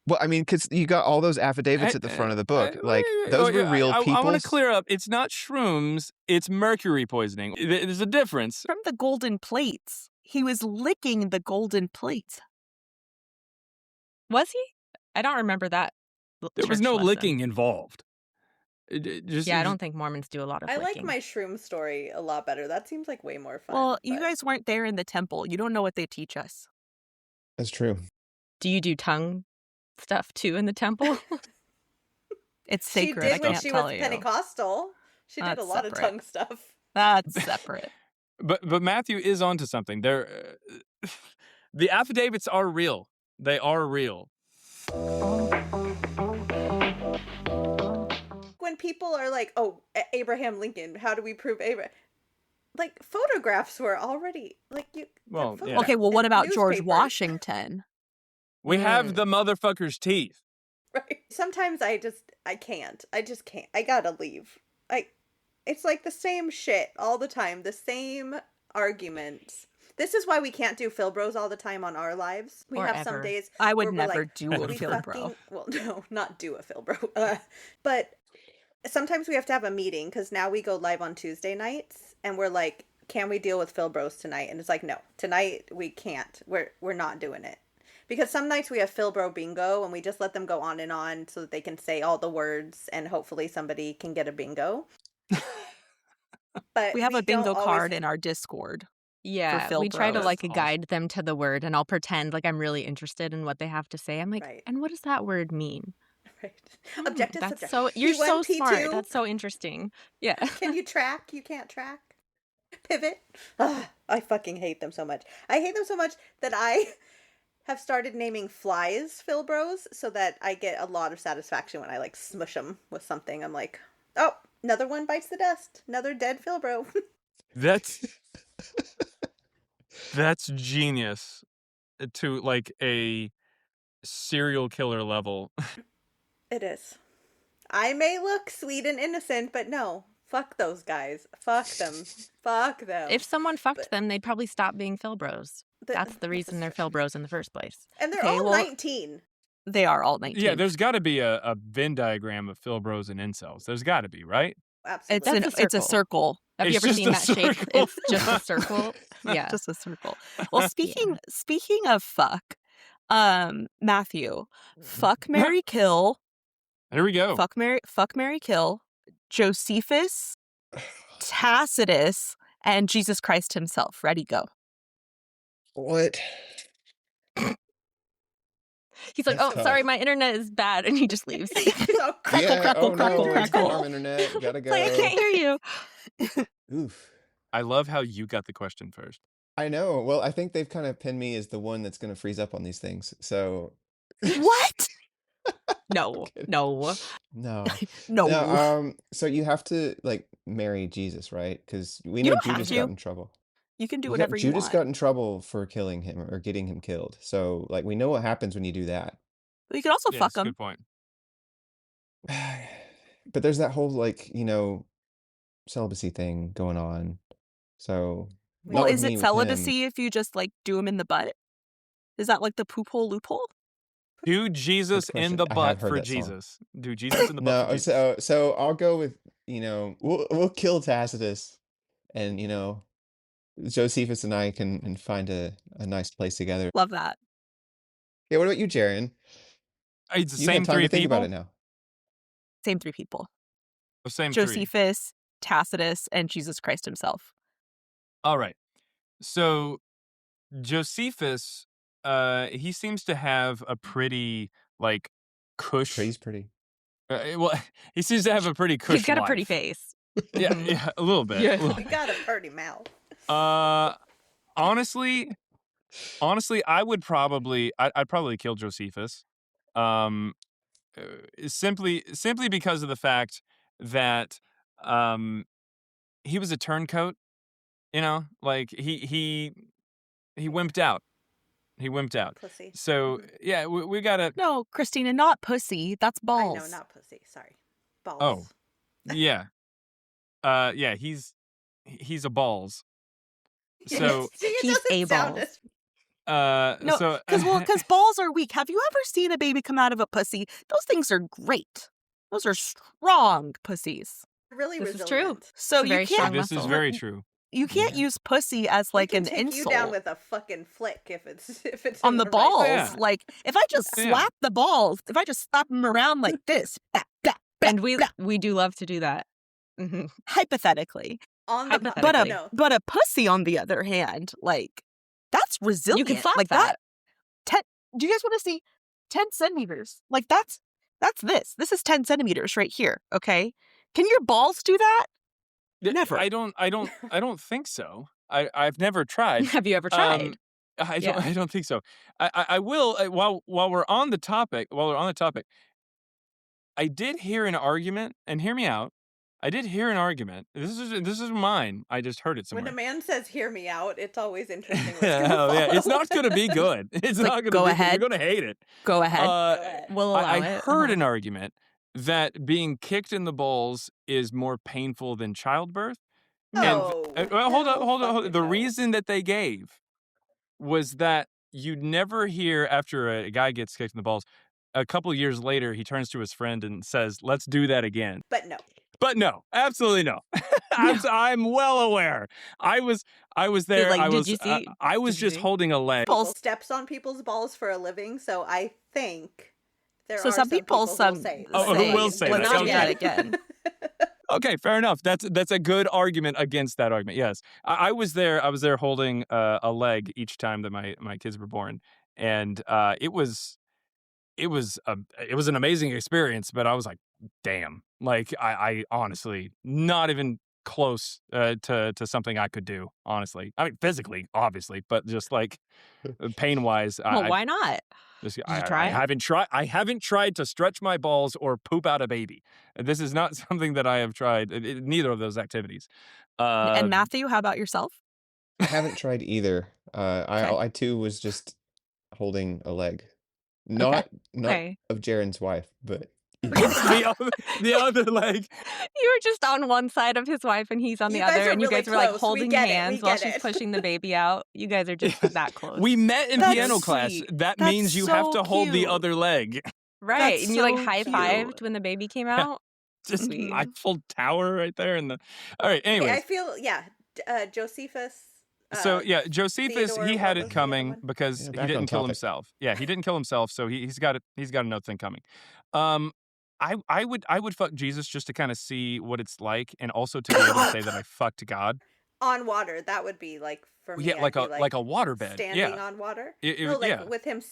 Well, I mean, because you got all those affidavits at the front of the book. Like, those were real people. I want to clear up. It's not shrooms. It's mercury poisoning. There's a difference. From the golden plates. He was licking the golden plates. Was he? I don't remember that. There was church no lesson. licking involved. I don't think Mormons do a lot of I licking. like my shroom story a lot better. That seems like way more fun. Well, you but- guys weren't there in the temple. You don't know what they teach us. That's true. Do you do tongue stuff too in the temple? It's She sacred. I did when can't she tell was you. Pentecostal. She did That's a lot separate. of tongue stuff. That's separate. But Matthew is onto something. The affidavits are real. They are real. When people are like, "Oh, Abraham Lincoln, how do we prove Abraham?" Like photographs were already like you. Well, photographs yeah. Okay, well, what in about George newspapers. Washington? We have the motherfucker's teeth. Right. Sometimes I can't. I just can't. I gotta leave. It's like the same shit all the time. The same arguments. This is why we can't do Philbros all the time on our lives. We Or have some ever. days I would where we're never like, do a we Philbro. fucking- well, no, not do a Philbro. But sometimes we have to have a meeting because now we go live on Tuesday nights and we're like, can we deal with Philbros tonight? And it's like, no, tonight we can't. We're not doing it. Because some nights we have Philbro bingo and we just let them go on and on so that they can say all the words and hopefully somebody can get a bingo. But We have a bingo don't always- card in our Discord. Yeah, Phil we try to Bros. like Awesome. guide them to the word, and I'll pretend like I'm really interested in what they have to say. I'm like, Right. and what does that word mean? Right. Objective, That's subjective. so you're so P1, smart. P2. That's so interesting. Yeah. Can you track? You can't track. Pivot. Ugh, I fucking hate them so much. I hate them so much that I have started naming flies Philbros so that I get a lot of satisfaction when I like smush them with something. I'm like, oh, another one bites the dust. Another dead Philbro. That's genius to like a serial killer level. It is. I may look sweet and innocent, but no. Fuck those guys. Fuck them. Fuck them. If someone fucked But- them, they'd probably stop being Philbros. That's the reason they're Philbros in the first place. And they're Okay, all well- 19. They are all 19. Yeah, there's got to be a Venn diagram of Philbros and incels. There's got to be, right? Absolutely. That's a it's a circle. Have you It's ever just seen a that shape? circle. It's just a circle. Yeah. Just a circle. Well, speaking of fuck, Matthew, fuck Mary kill, There we go. fuck Mary kill, Josephus, Tacitus, and Jesus Christ himself. Ready, go. What? He's like, That's oh, sorry, tough. my internet is bad. And he just leaves. He's all Crackle, crackle, oh crackle, no, crackle. farm internet, gotta go. It's like, I can't hear you. Oof. I love how you got the question first. I know. Well, I think they've kind of pinned me as the one that's going to freeze up on these things. So, What? No, kidding. no. no. No. No, so you have to like marry Jesus, right? Because we You know don't have Judas to. got in trouble. You can do Yeah, whatever you Judas want. got in trouble for killing him or getting him killed. So, like, we know what happens when you do that. You can also Yeah, fuck that's a them. good point. But there's that whole like, celibacy thing going on. So, Well, not with Is me, it with him. celibacy if you just like do them in the butt? Is that like the poop hole loophole? Do Jesus question. in the I have butt heard for that song. Jesus. Do Jesus in the butt for No, Jesus. so I'll go with, we'll kill Tacitus and, Josephus and I can find a nice place together. Love that. Yeah, what about you, Jaaron? It's the You've had same time three to think people. about it now. Same three people. The same three. Josephus, Tacitus, and Jesus Christ himself. All right. So Josephus, he seems to have a pretty like cush. He's pretty. Well, he seems to have a pretty cush. He's got a pretty life. face. Yeah, yeah, a little bit. Yeah. a little You got a pretty mouth. Honestly, I'd probably kill Josephus. Simply because of the fact that he was a turncoat, like he wimped out. He wimped out. Pussy. So yeah, we gotta. No, Christina, not pussy. That's balls. I know, not pussy. Sorry. Balls. Oh, yeah, yeah. He's a balls. So, See, it He's doesn't sound A-balls. as No, so because balls are weak. Have you ever seen a baby come out of a pussy? Those things are great. Those are strong pussies. really This is true. resilient. So It's a you very can't strong this is muscle. very true. you can't Yeah. use pussy as We like can an take insult you down with a fucking flick if it's on in the right balls. Yeah. Like if I just Yeah. slap the balls, if I just slap them around like this, blah, blah, blah, And blah, we do love to do that. Mhm. hypothetically. on the Hypothetically. no. But a pussy, on the other hand, like that's resilient. You can slap like that. Do you guys want to see 10 centimeters? Like that's this. This is 10 centimeters right here. Okay. Can your balls do that? Never. I don't think so. I've never tried. Have you ever tried? Yeah. I don't think so. I will while we're on the topic. I did hear an argument, and hear me out. I did hear an argument. This is mine. I just heard it When somewhere. a man says "hear me out," it's always interesting. What's gonna Oh, yeah, it's follow. not going to be good. It's like, not going to go be ahead. good. You're going to hate it. Go ahead. We'll allow I it. heard Uh-huh. an argument that being kicked in the balls is more painful than childbirth. No. Well, hold Hell on. fucking The no. reason that they gave was that you'd never hear after a guy gets kicked in the balls. A couple of years later, he turns to his friend and says, "Let's do that again." But no. But no, absolutely no. I'm well aware. I was there. like, I did was you see- I was did you just see? holding a leg. People steps on people's balls for a living, so I think there So are some people, who will some say, Oh, who will say let's that? do Okay. that again. Okay, fair enough. That's a good argument against that argument. Yes, I was there. I was there holding a leg each time that my kids were born, and it was an amazing experience. But I was like, damn, like I honestly not even close to something I could do. Honestly, I mean physically, obviously, but just like pain wise, Well, why not? Did you try it? I haven't tried to stretch my balls or poop out a baby. This is not something that I have tried. Neither of those activities. And Matthew, how about yourself? I haven't tried either. I too was just holding a leg, not Okay. of Jaren's wife, but the other leg. You were just on one side of his wife and he's on the You guys other, are and you really guys were like close. We holding get it. We hands while get she's it. pushing the baby out. You guys are just that close. We met in That's piano class. sweet. That That's means you have so to hold the cute. other leg. right. That's And you like so high-fived cute. when the baby came out. Just Sweet. Eiffel Tower right there in the. All right. Okay, I Anyways, feel Josephus. so yeah, Josephus Theodore, he what had was it the coming other one? because Yeah, he back on didn't kill topic. himself. Yeah, he didn't kill himself, so he's got another thing coming. I would fuck Jesus just to kind of see what it's like, and also to be able to say that I fucked God. On water, that would be like for me. Yeah, like I'd a be a waterbed. standing Yeah, on water. it, No, yeah. with him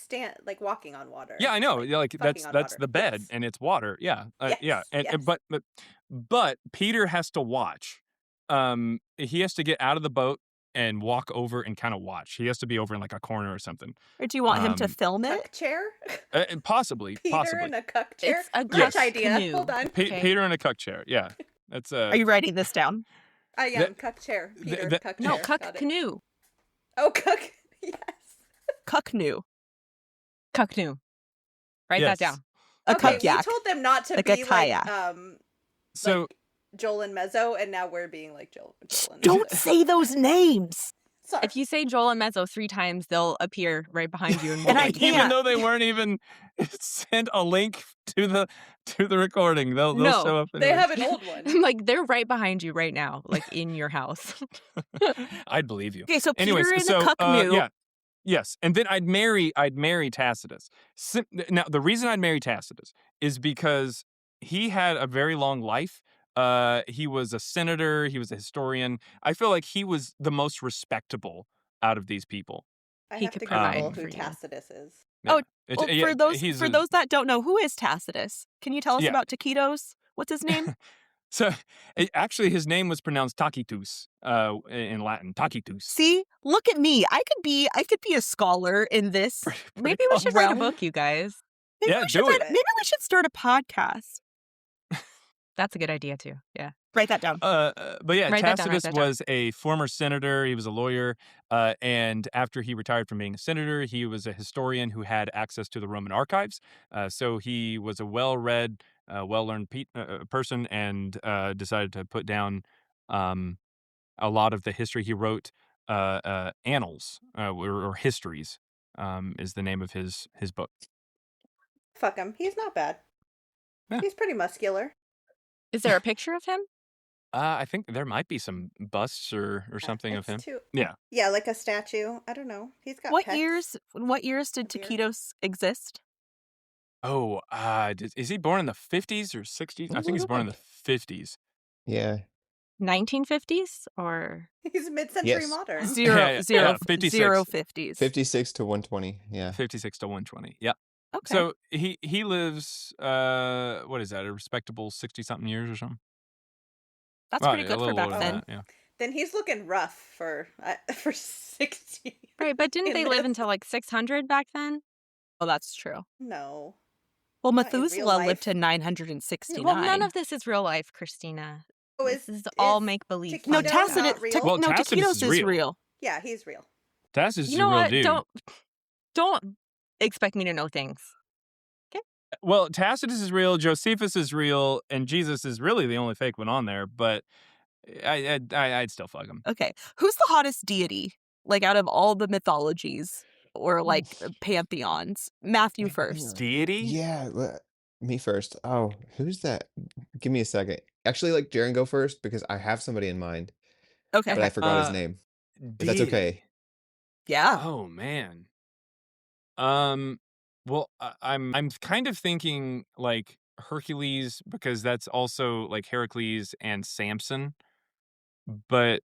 walking on water. Yeah, I know. Yeah, like fucking on that's water. the bed, Yes. and it's water. Yeah, yeah. Yes, And yes. but Peter has to watch. He has to get out of the boat and walk over and kind of watch. He has to be over in like a corner or something. Or do you want him to Um, film it? Cuck chair. And possibly, Peter possibly. in a cuck chair. It's a Great Yes. idea. canoe. Hold on. Pe- Okay. Peter in a cuck chair. Yeah, that's Are you writing this down? I am cuck chair. the- Peter the- cuck No, chair. cuck Got it. canoe. Oh, cuck. Yes. Cucknoo. Cuck canoe. Write Yes. that down. A Okay, cuck yak. we told them not to Like a be kayak. like So Joel and Mezzo, and now we're being like Joel and Don't Mezzo. say those names. Sorry. If you say Joel and Mezzo 3 times, they'll appear right behind you. And I like, can't. even though they weren't even sent a link to the recording, they'll No, show up. They anyway. have an old one. I'm like, they're right behind you right now, like in your house. I'd believe you. Okay, so Peter Anyways, in so a cucknoo. yeah, yes, and then I'd marry Tacitus. Now, the reason I'd marry Tacitus is because he had a very long life. He was a senator. He was a historian. I feel like he was the most respectable out of these people. I He have could to provide Google for who you. Tacitus is. Yeah. Oh, It's- Well, yeah, for those he's for a- those that don't know, who is Tacitus? Can you tell us Yeah. about taquitos? What's his name? So actually, his name was pronounced Tacitus in Latin. Tacitus. See, look at me. I could be a scholar in this. Pretty Maybe we should close. write a book, you guys. Maybe Yeah, we should do it. maybe we should start a podcast. That's a good idea too. Yeah. Write that down. But yeah, Write that down, write Tacitus that down. was a former senator. He was a lawyer. And after he retired from being a senator, he was a historian who had access to the Roman archives. So he was a well-read, well-learned person, and decided to put down a lot of the history. He wrote Annals or Histories is the name of his book. Fuck him. He's not bad. Yeah. He's pretty muscular. Is there a picture of him? I think there might be some busts or something of him. Yeah. Yeah, like a statue. I don't know. He's got What pecs. years did Beard. taquitos exist? Oh, is he born in the 50s or 60s? I think he's born in the 50s. Yeah. 1950s or He's mid-century Yes. modern. Zero 56. 50s. 56 to 120. Yeah. 56 to 120. Yeah. Okay. So he lives what is that? A respectable 60-something years or something? That's pretty good a for little back older then. than that, yeah. Then he's looking rough for 60. right, but didn't they live until like 600 back then? Oh, that's true. No. Well, Not in real Methuselah lived life. to 969. Well, none of this is real life, Christina. Oh, This is all make believe. Taquito No, not Tacitus. real? Well, No, Tacitus Taquitos is is real. real. Yeah, he's real. Tacitus is You know a real what? dude. Don't expect me to know things. Well, Tacitus is real, Josephus is real, and Jesus is really the only fake one on there, but I'd still fuck him. Okay. Who's the hottest deity? Like out of all the mythologies or like pantheons? Matthew first. Deity? Yeah. Me first. Oh, who's that? Give me a second. Actually, like Jaaron go first because I have somebody in mind, Okay. but I forgot his name. If that's Deity. okay. Yeah. Oh man. Well, I'm kind of thinking like Hercules because that's also like Heracles and Samson, but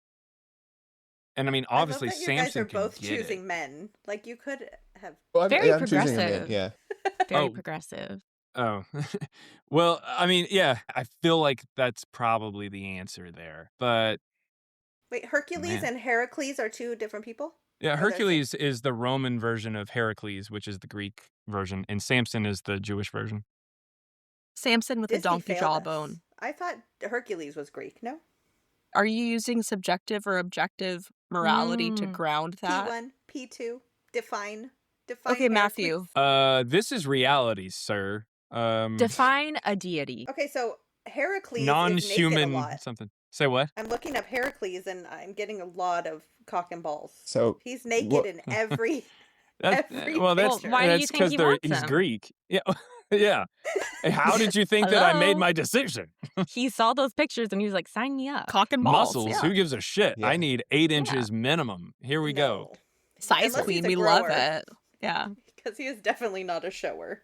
and I mean I love obviously that you Samson guys are can both get choosing it. men. Like you could have. Well, Very I'm choosing a man. progressive. Yeah. Very Oh. progressive. Oh, well, I mean, yeah, I feel like that's probably the answer there, but Wait, Hercules Man. and Heracles are two different people? yeah, Are those- Hercules is the Roman version of Heracles, which is the Greek version, and Samson is the Jewish version. Samson with a Disney donkey failed us. jawbone. I thought Hercules was Greek, no? Are you using subjective or objective morality to Mm. ground that? P1, P2, define Okay, Matthew. Heracles. This is reality, sir. Define a deity. Okay, so Heracles is naked a Non-human lot. something. Say what? I'm looking up Heracles and I'm getting a lot of cock and balls. So He's naked what- in every That's Every well, that's picture. Why do you that's think because he wants he's them? Greek. Yeah, yeah. How did you think that I made Hello? my decision? He saw those pictures and he was like, sign me up. Cock and balls. Muscles. Yeah. Who gives a shit? Yeah. I need 8 inches minimum. Here we go. Size Unless queen. he's a We love grower. it. Yeah. Because he is definitely not a shower.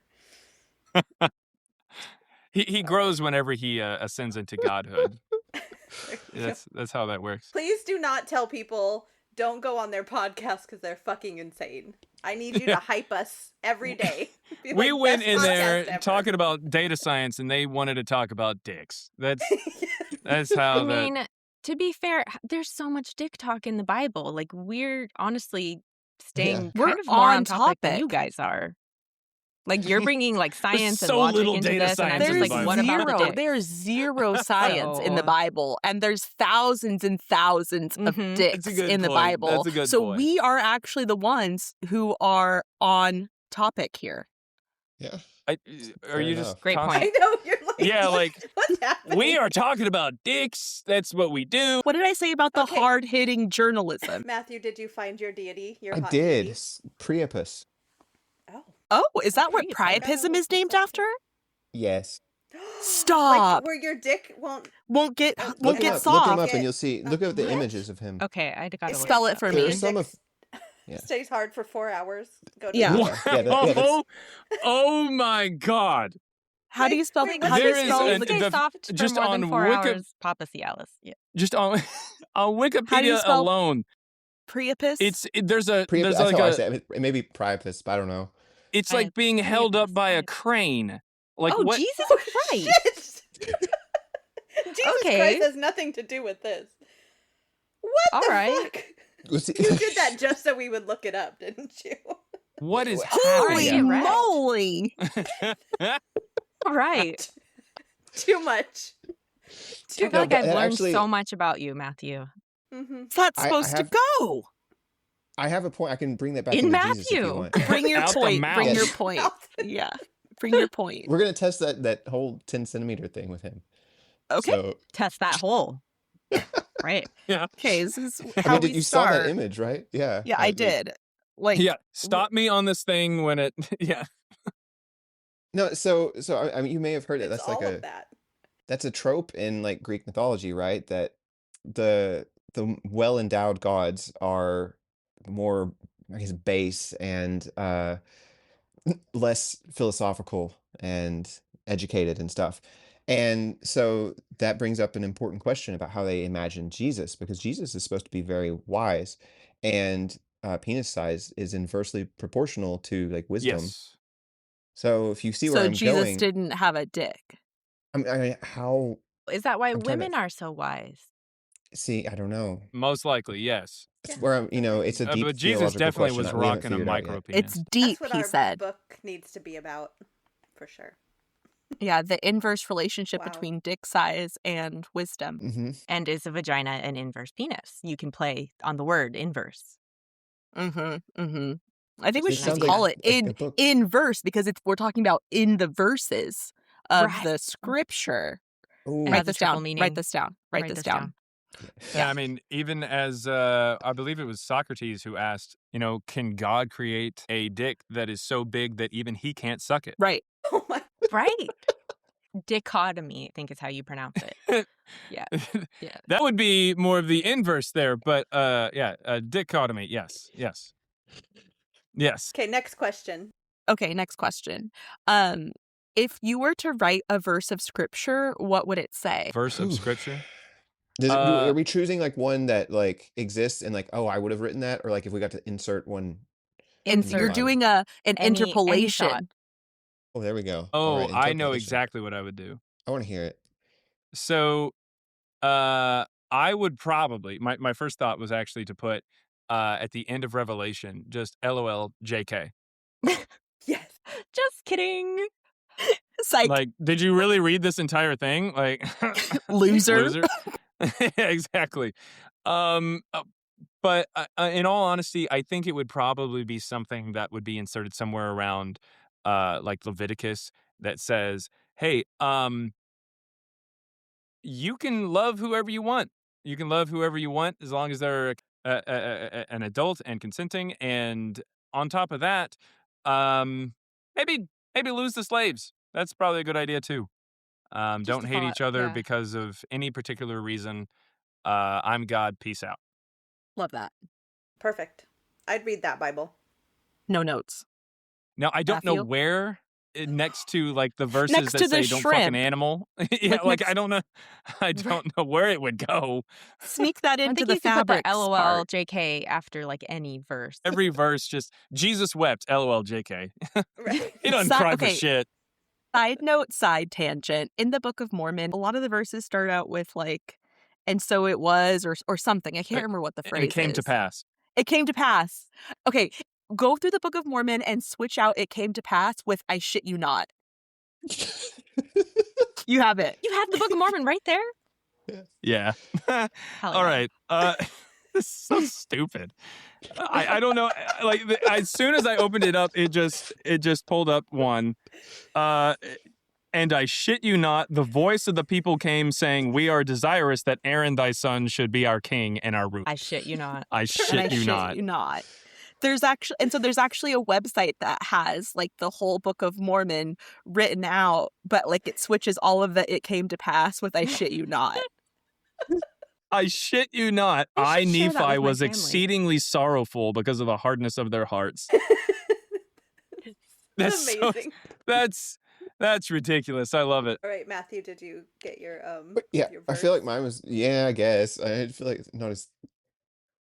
He grows whenever he ascends into godhood. There you go. That's how that works. Please do not tell people don't go on their podcast because they're fucking insane. I need you to hype us every day. Be We like, went "Best in there podcast ever." talking about data science, and they wanted to talk about dicks. That's how I that. mean, to be fair, there's so much dick talk in the Bible. Like, we're honestly staying We're kind of more on on topic than you topic. guys are. Like, you're bringing like science and so logic little into data this, and I'm science just in like, the Bible. what about the dick? There's zero science in the So- Bible, and there's thousands and thousands of Mhm. dicks That's a good in the point. Bible. That's a good so point. we are actually the ones who are on topic here. Yeah. Are Fair you enough. just Great const- point. I know you're like, Yeah, like, what's happening? We are talking about dicks. That's what we do. What did I say about the Okay. hard-hitting journalism? Matthew, did you find your deity? Your I hot did. deity? Priapus. Oh. Oh, is that what Priapus. priapism is named after? Yes. Stop. Like where your dick won't. Won't get Look Look him get up. soft. Look him up, Get- and you'll see. Look at the what? images of him. Okay, I gotta look Spell this it up. for There me. are some of. Yeah. Stays hard for 4 hours. Go to Yeah. the Yeah, that's- Oh my God. How do you spell? Wait, How do you there is spell? an- Stay the- soft for just more on than 4 Wiki- hours. Papa Cialis. Yeah. Just on Wikipedia How do you spell- alone, Priapus? there's Priapus. like That's how I a say it. It may be Priapus, but I don't know. it's like being held up by a Priapus. crane. Like Oh, what? Jesus Oh, Christ. shit! Jesus Okay. Christ has nothing to do with this. What All the right. fuck? Was he- You did that just so we would look it up, didn't you? What is Holy Yeah, right. moly! happening? All right. Too much. I Too feel No, like but I've learned actually- so much about you, Matthew. hmm That's I supposed to have- go. I have a point. I can bring that back In into Jesus if you Matthew. want. Bring your Out the point. Bring mouth. your point. Yeah. Bring your point. We're gonna test that whole 10 centimeter thing with him. Okay. So Test that hole. Right. Yeah. Okay, this is I how mean, we you saw that start. image, right? Yeah. Yeah, I did. Like, Yeah. Stop me on this thing when it. Yeah. No, so I mean, you may have heard it. It's That's like all of that. that's a trope in like Greek mythology, right? That the well-endowed gods are more, I guess, base and less philosophical and educated and stuff. And so that brings up an important question about how they imagine Jesus, because Jesus is supposed to be very wise, and penis size is inversely proportional to like wisdom. Yes. So if you see where so I'm Jesus going, didn't have a dick. how Is that why I'm trying to women are so wise? see, I don't know. Most likely, yes. It's Yeah, where I'm, that makes it's a sense. deep But Jesus theological definitely question was that we haven't rocking a figured out micro yet. penis. It's deep, That's what he our said. book needs to be about, for sure. Yeah, the inverse relationship Wow. between dick size and wisdom. Hmm. And is a vagina an inverse penis? You can play on the word inverse. Mm-hmm. Mm-hmm. I think we This should Just just sounds call like it a book. in verse because we're talking about in the verses of Right. the scripture. Ooh, It Write has a this triple down. meaning. Write this down. Write this down. Yeah, I mean, even as I believe it was Socrates who asked, can God create a dick that is so big that even he can't suck it? Right. Oh my. Right. Dichotomy, I think is how you pronounce it. Yeah. Yeah. That would be more of the inverse there, but dichotomy. Yes. Yes. Yes. Okay, next question. Okay, next question. If you were to write a verse of scripture, what would it say? Verse of Ooh. scripture. Are we choosing like one that like exists and like, oh, I would have written that, or like if we got to insert one? And the you're Bible? doing an Any thought. interpolation. Oh, there we go. Oh, All right, I know interpolation. exactly what I would do. I want to hear it. So, I would probably my first thought was actually to put at the end of Revelation just LOL JK. Yes. Just kidding. Psych. Like, did you really read this entire thing? Like, Loser. loser. Yeah, exactly. But in all honesty, I think it would probably be something that would be inserted somewhere around, like Leviticus that says, "Hey, you can love whoever you want. You can love whoever you want as long as they're an adult and consenting. And on top of that, maybe lose the slaves. That's probably a good idea too. Just Don't a hate thought, each other yeah. because of any particular reason. I'm God. Peace out." Love that. Perfect. I'd read that Bible. No notes. Now, I don't know Matthew? where next to like the verses Next that to the say don't fuck an shrimp. animal. Yeah, Like like next- I don't know. I don't know where it would go. Sneak that I into think the you could put fabrics the LOL part. JK after like any verse. Every verse just Jesus wept. LOL JK. Right. He doesn't Si- cry okay. for shit. Side note, side tangent. In the Book of Mormon, a lot of the verses start out with like, and so it was, or something. I can't remember what the phrase And it came to is. pass. It came to pass. Okay, go through the Book of Mormon and switch out "it came to pass" with "I shit you not." You have it. You have the Book of Mormon right there? Yeah. Hell All yeah. right. This is so stupid. I don't know. Like as soon as I opened it up, it just pulled up one. And I shit you not, the voice of the people came saying, "We are desirous that Aaron thy son should be our king and our ruler." I shit you not. I And I shit you shit not. you not. There's actually a website that has like the whole Book of Mormon written out, but like it switches all of the "it came to pass" with "I shit you not." I shit you not. I I, should share that Nephi, with my was family. exceedingly sorrowful because of the hardness of their hearts. That's so- amazing. That's ridiculous. I love it. All right, Matthew, did you get your But yeah, your I feel like verse? mine was, yeah, I guess. I feel like not as,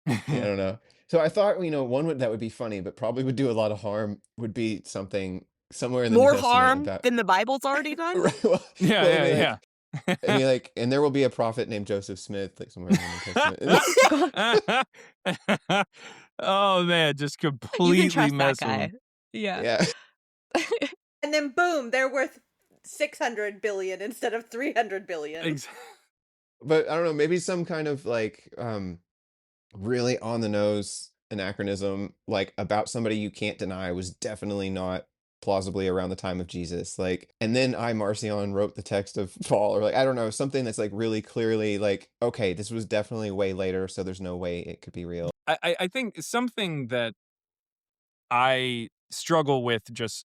yeah, I don't know. So I thought, one that would be funny, but probably would do a lot of harm would be something somewhere in the New More Testament harm about, than the Bible's already done. right, well, Yeah, well, I mean, yeah, I mean, like, and there will be a prophet named Joseph Smith, like somewhere in the New Testament. yeah. Oh man, just You completely can trust that mess with guy. them. Yeah. Yeah. And then boom, they're worth 600 billion instead of 300 billion. But I don't know, maybe some kind of like really on the nose anachronism, like about somebody you can't deny was definitely not plausibly around the time of Jesus. Like, and then I, Marcion, wrote the text of Paul, or like, I don't know, something that's like really clearly like, okay, this was definitely way later, so there's no way it could be real. I think something that I struggle with just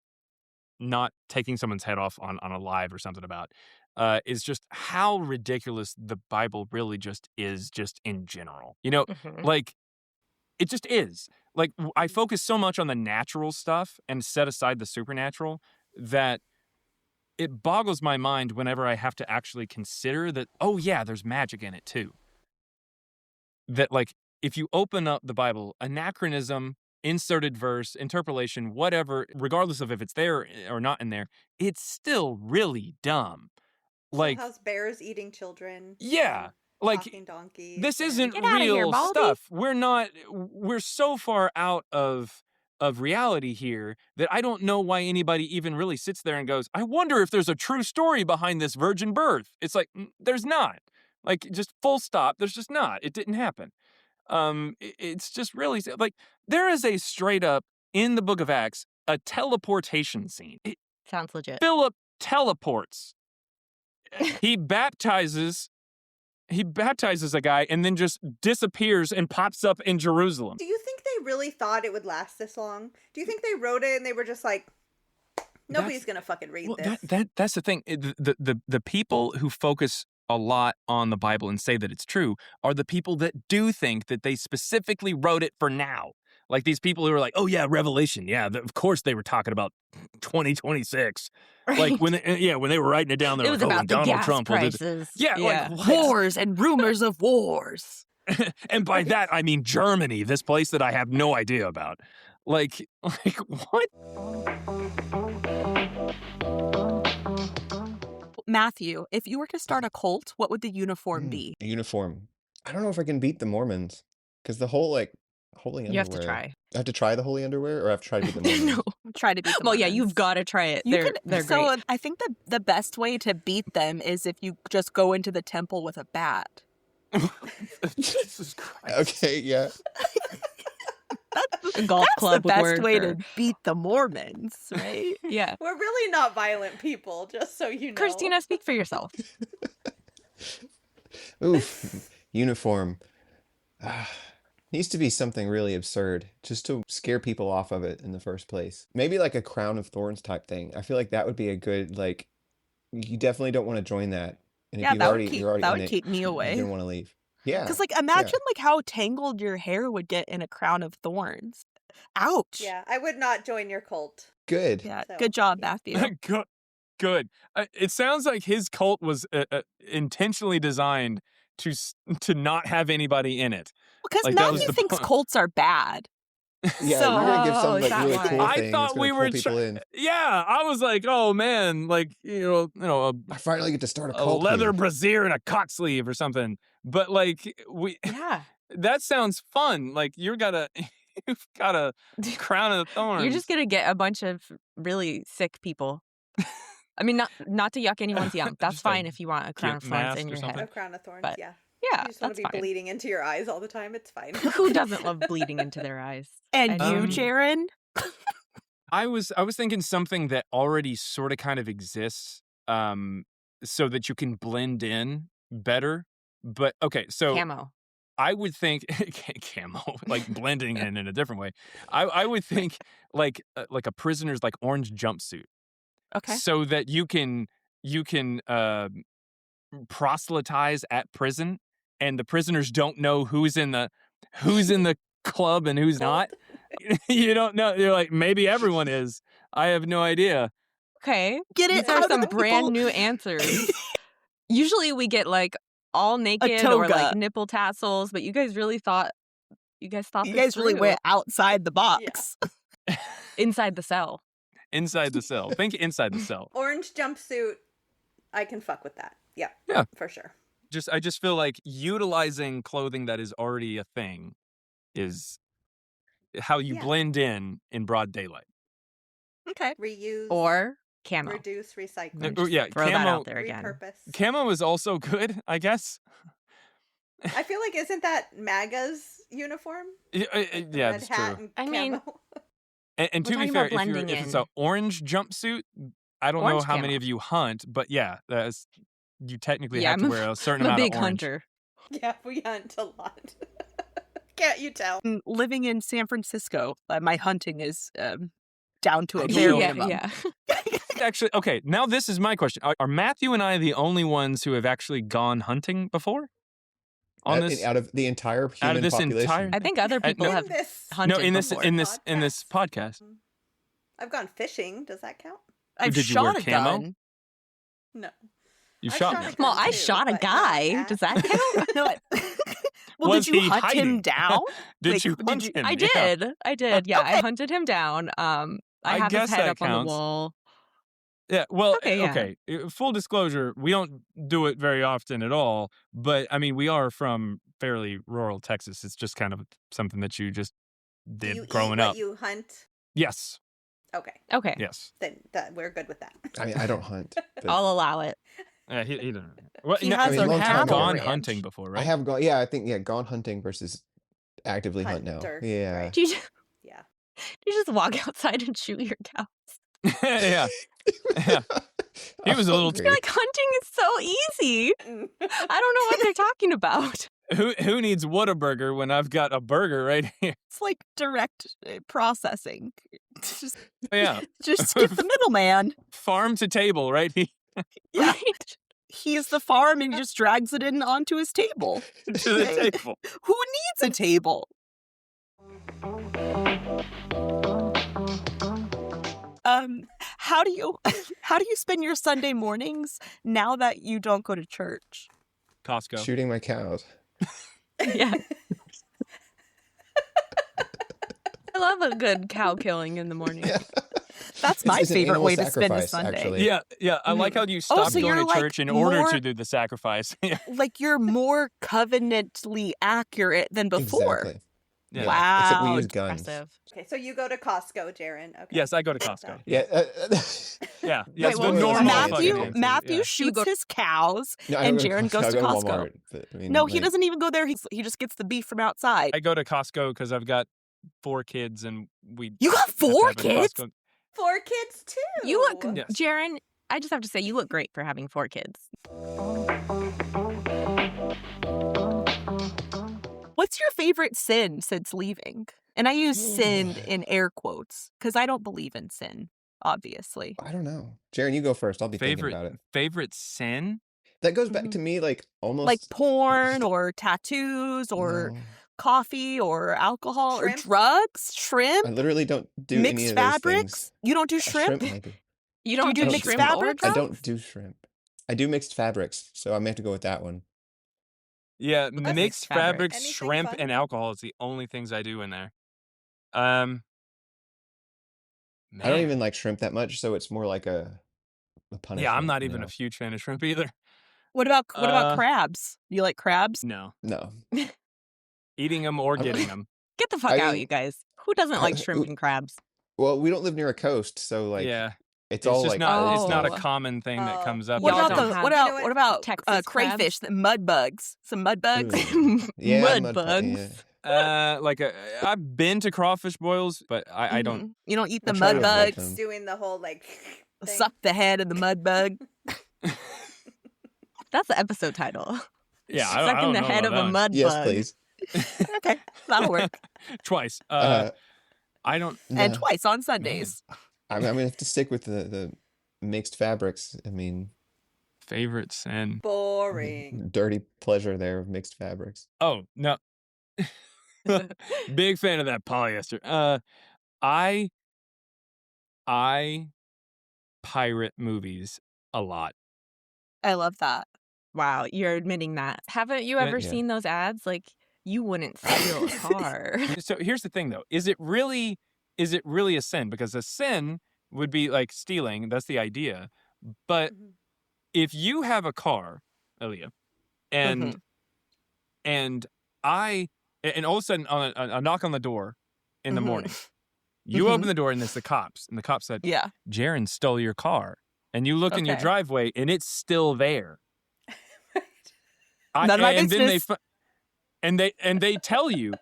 not taking someone's head off on a live or something about is just how ridiculous the Bible really just is, just in general. You know, Mhm. like, it just is. Like, I focus so much on the natural stuff and set aside the supernatural that it boggles my mind whenever I have to actually consider that, oh yeah, there's magic in it too. That, like, if you open up the Bible, anachronism, inserted verse, interpolation, whatever, regardless of if it's there or not in there, it's still really dumb. Still Like, has bears eating children. yeah, and like, talking donkeys. this and- isn't Get outta here, real Baldy. stuff. We're so far out of reality here that I don't know why anybody even really sits there and goes, I wonder if there's a true story behind this virgin birth. It's like, there's not. Like, just full stop. There's just not. It didn't happen. It's just really, like, there is a straight up, in the book of Acts, a teleportation scene. Sounds legit. Philip teleports. He baptizes a guy and then just disappears and pops up in Jerusalem. Do you think they really thought it would last this long? Do you think they wrote it and they were just like, nobody's gonna fucking read this? That's the thing. The people who focus a lot on the Bible and say that it's true are the people that do think that they specifically wrote it for now. Like these people who are like, oh yeah, Revelation. Yeah, of course they were talking about 2026. Like when they were writing it down, It was like, about the Donald gas Trump. prices. Like what? Wars and rumors of wars. And by that I mean Germany, this place that I have no idea about. Like what? Matthew, if you were to start a cult, what would the uniform be? A uniform. I don't know if I can beat the Mormons because the whole like holy underwear. You have to try. I have to try the holy underwear, or I have to try to beat the Mormons. No. Try to beat them. Well, yeah, you've got to try it. They're so great. I think the best way to beat them is if you just go into the temple with a bat. Jesus Christ. Okay, yeah. A golf club the would best work, way or- to beat the Mormons, right? Yeah. We're really not violent people, just so you know. Christina, speak for yourself. Oof. Uniform. Needs to be something really absurd just to scare people off of it in the first place. Maybe like a crown of thorns type thing. I feel like that would be a good, like, you definitely don't want to join that. And if Yeah, you've that already, would keep, you're already that in would it, keep me you're away. going to want to leave. Yeah. Because, like, imagine like how tangled your hair would get in a crown of thorns. Ouch. Yeah, I would not join your cult. Good. Yeah. So, Good job, yeah. Matthew. Good. It sounds like his cult was intentionally designed to not have anybody in it. Because Like, that was Matthew the thinks point. cults are bad. Yeah, So- you're going to give some Oh, like that really one. cool I thing thought that's we going to were pull people in. Yeah, I was like, oh man, like I finally get to start a a cult leather here. brassiere and a cock sleeve or something. But like Yeah. that sounds fun. Like you've got a crown of thorns. You're just going to get a bunch of really sick people. I mean, not to yuck anyone's yum. That's Just fine a if you want a crown of gimp thorns mask in or your something. A head. crown of thorns, But- yeah. Yeah, You just want that's to be fine. bleeding into your eyes all the time. It's fine. Who doesn't love bleeding into their eyes? And I you, mean- Jaaron? I was thinking something that already sort of kind of exists, so that you can blend in better. But okay, so Camo. I would think camo, like blending in a different way. I would think like a prisoner's like orange jumpsuit, Okay. so that you can proselytize at prison, and the prisoners don't know who's in the club and who's not. You don't know. You're like, maybe everyone is. I have no idea. Okay. Get These it? are How do some the brand people- new answers. Usually we get like all naked or toga. like nipple tassels, but you guys thought You this guys really through. went outside the box. Inside the cell. Inside the cell. Think inside the cell. Orange jumpsuit, I can fuck with that. Yeah. Yeah. For sure. I just feel like utilizing clothing that is already a thing is how you Yeah. blend in broad daylight. Okay. Reuse. Or camo. reduce, recycle. No, Just yeah, throw that camo- out there again. Repurpose. Camo is also good, I guess. I feel like isn't that MAGA's uniform? Yeah, Red it's hat true. and I mean, camo? And We're to be talking fair, about blending if it's in. an orange jumpsuit, I don't know Orange how camo. many of you hunt, but yeah, you technically Yeah, have to wear a certain I'm a amount of big orange. hunter. Yeah, we hunt a lot. Can't you tell? Living in San Francisco, my hunting is down to a I'm bare sure- minimum. Yeah. Actually, okay, now this is my question. Are Matthew and I the only ones who have actually gone hunting before? On this, out of the entire human this population. entire- I think other people no. have In this hunted no, in this before. in this podcast. I've gone fishing. Does that count? I've Did you wear shot a camo? gun. No. You I shot shot me. a Well, gun I too, shot a but not guy. at- Does that count? No, well, Was did you he hunt hiding? him down? Did Like, you did hunt you- him? I Yeah. did. I did. Yeah, I hunted him down. I I have his guess head that up on the counts. wall. Yeah, well, Okay, yeah. okay. Full disclosure, we don't do it very often at all. But I mean, we are from fairly rural Texas. It's just kind of something that you just Do did you growing eat what up. you hunt? Yes, Okay, Okay, yes. then we're good with that. I mean, I don't hunt. But I'll allow it. He doesn't. Well, He no, has you a long time have ago. gone ranch. hunting before, right? I have gone. Yeah, I think gone hunting versus actively hunt now. Hunter, Yeah. right. Do you just, Yeah. do you just walk outside and shoot your cows? yeah. Yeah. He was a little I feel like hunting is so easy. I don't know what they're talking about. Who needs Whataburger when I've got a burger right here? It's like direct processing. Just, Yeah. just skip the middleman. Farm to table right here Yeah. Right? He's the farm and he just drags it in onto his table. to the table. Who needs a table? How do you spend your Sunday mornings now that you don't go to church? Costco. Shooting my cows. Yeah. I love a good cow killing in the morning. Yeah. That's my It's an favorite animal way to spend a sacrifice, Sunday. actually. Yeah, yeah. I like how you stopped so going you're, to like, church in order more- to do the sacrifice. Yeah. Like you're more covenantly accurate than before. Exactly. Yeah. Wow. Except we use guns. Impressive. Okay, so you go to Costco, Jaaron. Okay. Yes, I go to Costco. Yeah. Yeah, yes, what the was normal that? fucking Matthew answer, Matthew yeah. shoots go- his cows, No, I and don't go Jaaron goes I to go Costco. Walmart, but, I mean, No, he like, doesn't even go there. He just gets the beef from outside. I go to Costco because I've got 4 kids and we. You got have to 4 have a kids? Costco. 4 kids too. You look, Yes. Jaaron, I just have to say, you look great for having 4 kids. What's your favorite sin since leaving? And I use sin in air quotes because I don't believe in sin, obviously. I don't know. Jaren, you go first. I'll be thinking about it. Favorite sin? That goes back to me like almost Like porn or tattoos or No. coffee or alcohol Shrimp? or drugs, shrimp, I literally don't do any mixed of those fabrics. things. You don't do shrimp? Maybe. You don't do do mixed shrimp or fabrics? I drugs? don't do shrimp. I do mixed fabrics, so I may have to go with that one. Yeah, that's mixed fabric. fabrics, Anything shrimp, fun? and alcohol is the only things I do in there. I don't Man. even like shrimp that much, so it's more like a punishment. Yeah, I'm not you even know? a huge fan of shrimp either. What about Uh, crabs? You like crabs? No, No. eating them or I'm- getting them. Get the fuck I out, mean- you guys. Who doesn't like shrimp and crabs? Well, we don't live near a coast, so like Yeah, it's it's all just like not. It's not a Oh. common thing that Oh. comes up. What Y'all about don't the have- what You know about what? what about Texas crayfish, crabs? mud bugs, some mud bugs? Ooh. Yeah, Mud pu- bugs. yeah. Like I've been to crawfish boils, but I don't. Mhm. You don't eat the I try mud to avoid bugs. them. Doing the whole like thing. Suck the head of the mud bug. That's the episode title. Yeah, I don't Sucking the know head about of a that one. mud Yes, bug. please. Okay, that'll work. Twice. Uh, I don't. And no. twice on Sundays. I'm gonna have to stick with the mixed fabrics. I mean, Favorite sin. Boring. dirty pleasure there of mixed fabrics. Oh no. Big fan of that polyester. I pirate movies a lot. I love that. Wow, you're admitting that. Haven't you ever Yeah. seen those ads? Like, you wouldn't steal a car. So here's the thing though. Is it really a sin? Because a sin would be like stealing, that's the idea. But Mhm. if you have a car, Aaliyah, and and all of a sudden on a knock on the door in the Mhm. morning, you Mhm. open the door and it's the cops, and the cop said, Yeah. Jaaron stole your car. And you look in your Okay. driveway and it's still there. None of my and then business. And they tell you,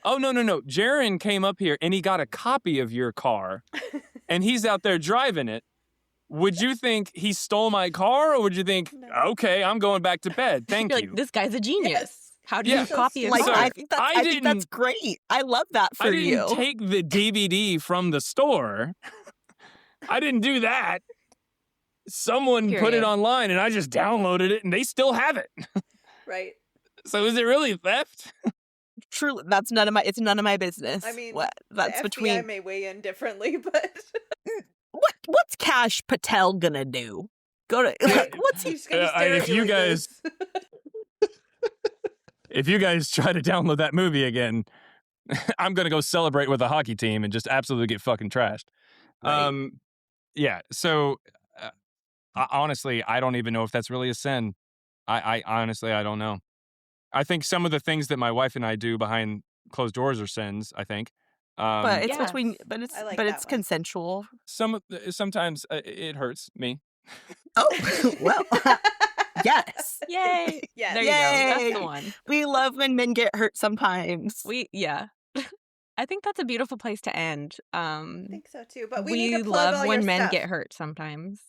oh, no, Jaaron came up here and he got a copy of your car and he's out there driving it. Would you think he stole my car, or would you think, okay, I'm going back to bed? Thank You're you. like, this guy's a genius. Yes. How do Yeah. you copy a Like, car? I think that's great. I love that for I you. didn't take the DVD from the store. I didn't do that. Someone put Period. it online and I just downloaded it and they still have it. Right. So is it really theft? Truly, it's none of my business. I mean, that's the FBI between may weigh in differently, but what's Cash Patel gonna do? Go to like, what's he? he's gonna stare if at you like guys- this. If you guys try to download that movie again, I'm going to go celebrate with the hockey team and just absolutely get fucking trashed. Right. Yeah. So honestly, I don't even know if that's really a sin. I honestly, I don't know. I think some of the things that my wife and I do behind closed doors are sins, I think. But it's Yes. between, but it's I like but that it's one. consensual. Sometimes it hurts me. Oh well, yes. Yay. Yes. There you go. That's Yay. the one. We love when men get hurt sometimes. Yeah. I think that's a beautiful place to end. I think so too. But we need to plug love all when your men stuff. get hurt sometimes.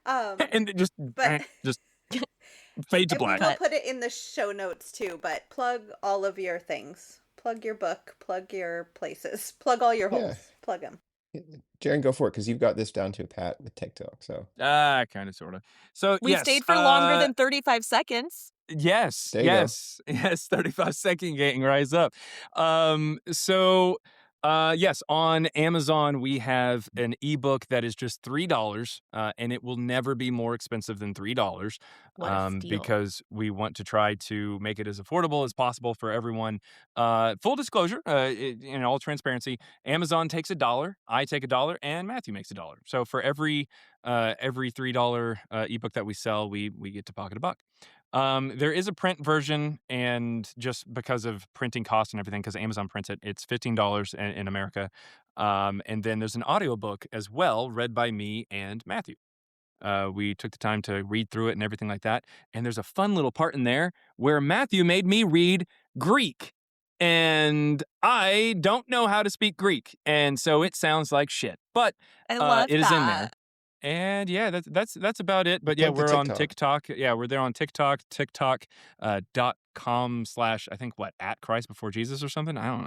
And just But fade to and we black. will put it in the show notes too. But plug all of your things. Plug your book. Plug your places. Plug all your holes. Yeah. Plug them. Jaren, go for it, because you've got this down to a pat with TikTok. So Kind of, sort of. So We yes, stayed for longer than 35 seconds. Yes, There you go. yes, 35-second gang, rise up. Yes, on Amazon we have an ebook that is just $3, and it will never be more expensive than $3. What a steal. Because we want to try to make it as affordable as possible for everyone. Full disclosure, in all transparency, Amazon takes $1, I take $1, and Matthew makes $1. So for every $3 ebook that we sell, we get to pocket $1. There is a print version, and just because of printing costs and everything, because Amazon prints it, it's $15 in America. And then there's an audiobook as well, read by me and Matthew. We took the time to read through it and everything like that. And there's a fun little part in there where Matthew made me read Greek. And I don't know how to speak Greek. And so it sounds like shit. But I love it that. is in there. And yeah, that's about it. But yeah, Plug the we're on TikTok. TikTok. Yeah, we're there on TikTok, TikTok.com/ I think at Christ Before Jesus or something. I don't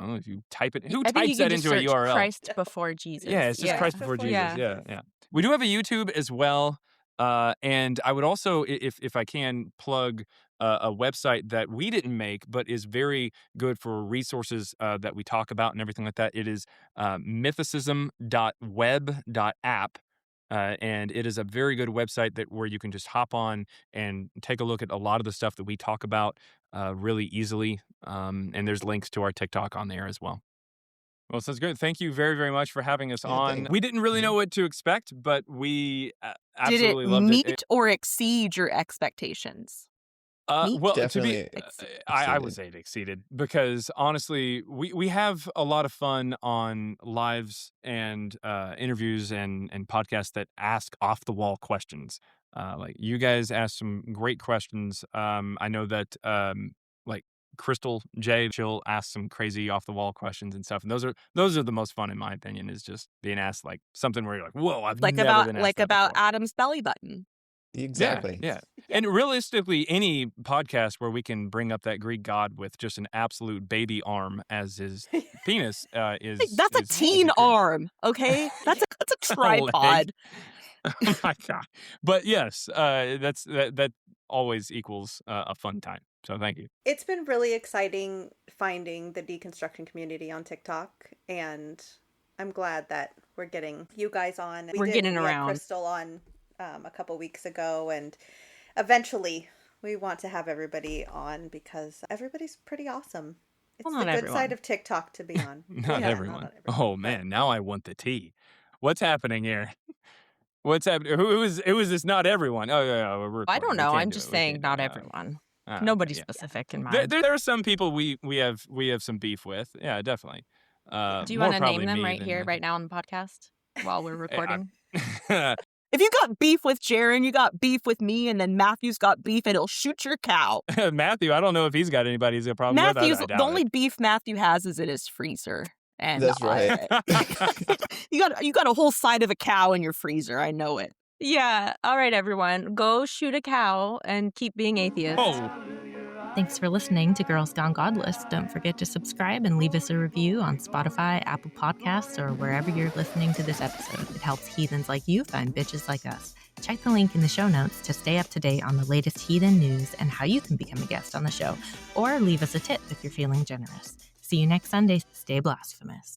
know. If you type it, who I think types you that can just into a search URL? Christ before Jesus. Yeah, it's just Christ Before Jesus. Yeah. We do have a YouTube as well. And I would also, if I can, plug a website that we didn't make, but is very good for resources that we talk about and everything like that. It is mythicism.web.app. And it is a very good website where you can just hop on and take a look at a lot of the stuff that we talk about really easily. And there's links to our TikTok on there as well. Well, sounds good. Thank you very, very much for having us on. thanks. We didn't really know what to expect, but we Did absolutely it loved meet it. or exceed your expectations? Meet? Well, to Definitely be, I would exceeded. say it exceeded, because honestly, we have a lot of fun on lives and interviews and podcasts that ask off the wall questions. Like you guys asked some great questions. I know that like Crystal J, she'll ask some crazy off the wall questions and stuff, and those are the most fun in my opinion. Is just being asked like something where you're like, whoa, I've Like never about been asked that about before. Adam's belly button. Exactly. Yeah. And realistically, any podcast where we can bring up that Greek god with just an absolute baby arm as his penis is That's a is teen great. arm, okay? That's a A tripod. Oh my god! But yes, that always equals a fun time. So thank you. It's been really exciting finding the deconstruction community on TikTok, and I'm glad that we're getting you guys on. We're getting we had around. Crystal on a couple weeks ago, and eventually we want to have everybody on because everybody's pretty awesome. It's Well, the not good everyone. side of TikTok to be on. Not Yeah, everyone. not Oh man, now I want the tea. What's happening here? What's happening? Who is this? Not everyone. Oh yeah, we're I recording. don't We know. can't I'm do just it. We saying can't do not it. everyone. Ah, Nobody yeah. specific in There, mind. there are some people we have some beef with. Yeah, definitely. Do you more want to name probably them me right than here, Matthew. right now on the podcast while we're recording? If you got beef with Jaaron, you got beef with me, and then Matthew's got beef, and he'll shoot your cow. Matthew, I don't know if he's got anybody he's got a problem with. Matthew's I doubt the only it. beef Matthew has is in his freezer. And That's right. you got a whole side of a cow in your freezer. I know it. Yeah. All right, everyone. Go shoot a cow and keep being atheists. Oh. Thanks for listening to Girls Gone Godless. Don't forget to subscribe and leave us a review on Spotify, Apple Podcasts, or wherever you're listening to this episode. It helps heathens like you find bitches like us. Check the link in the show notes to stay up to date on the latest heathen news and how you can become a guest on the show, or leave us a tip if you're feeling generous. See you next Sunday. Stay blasphemous.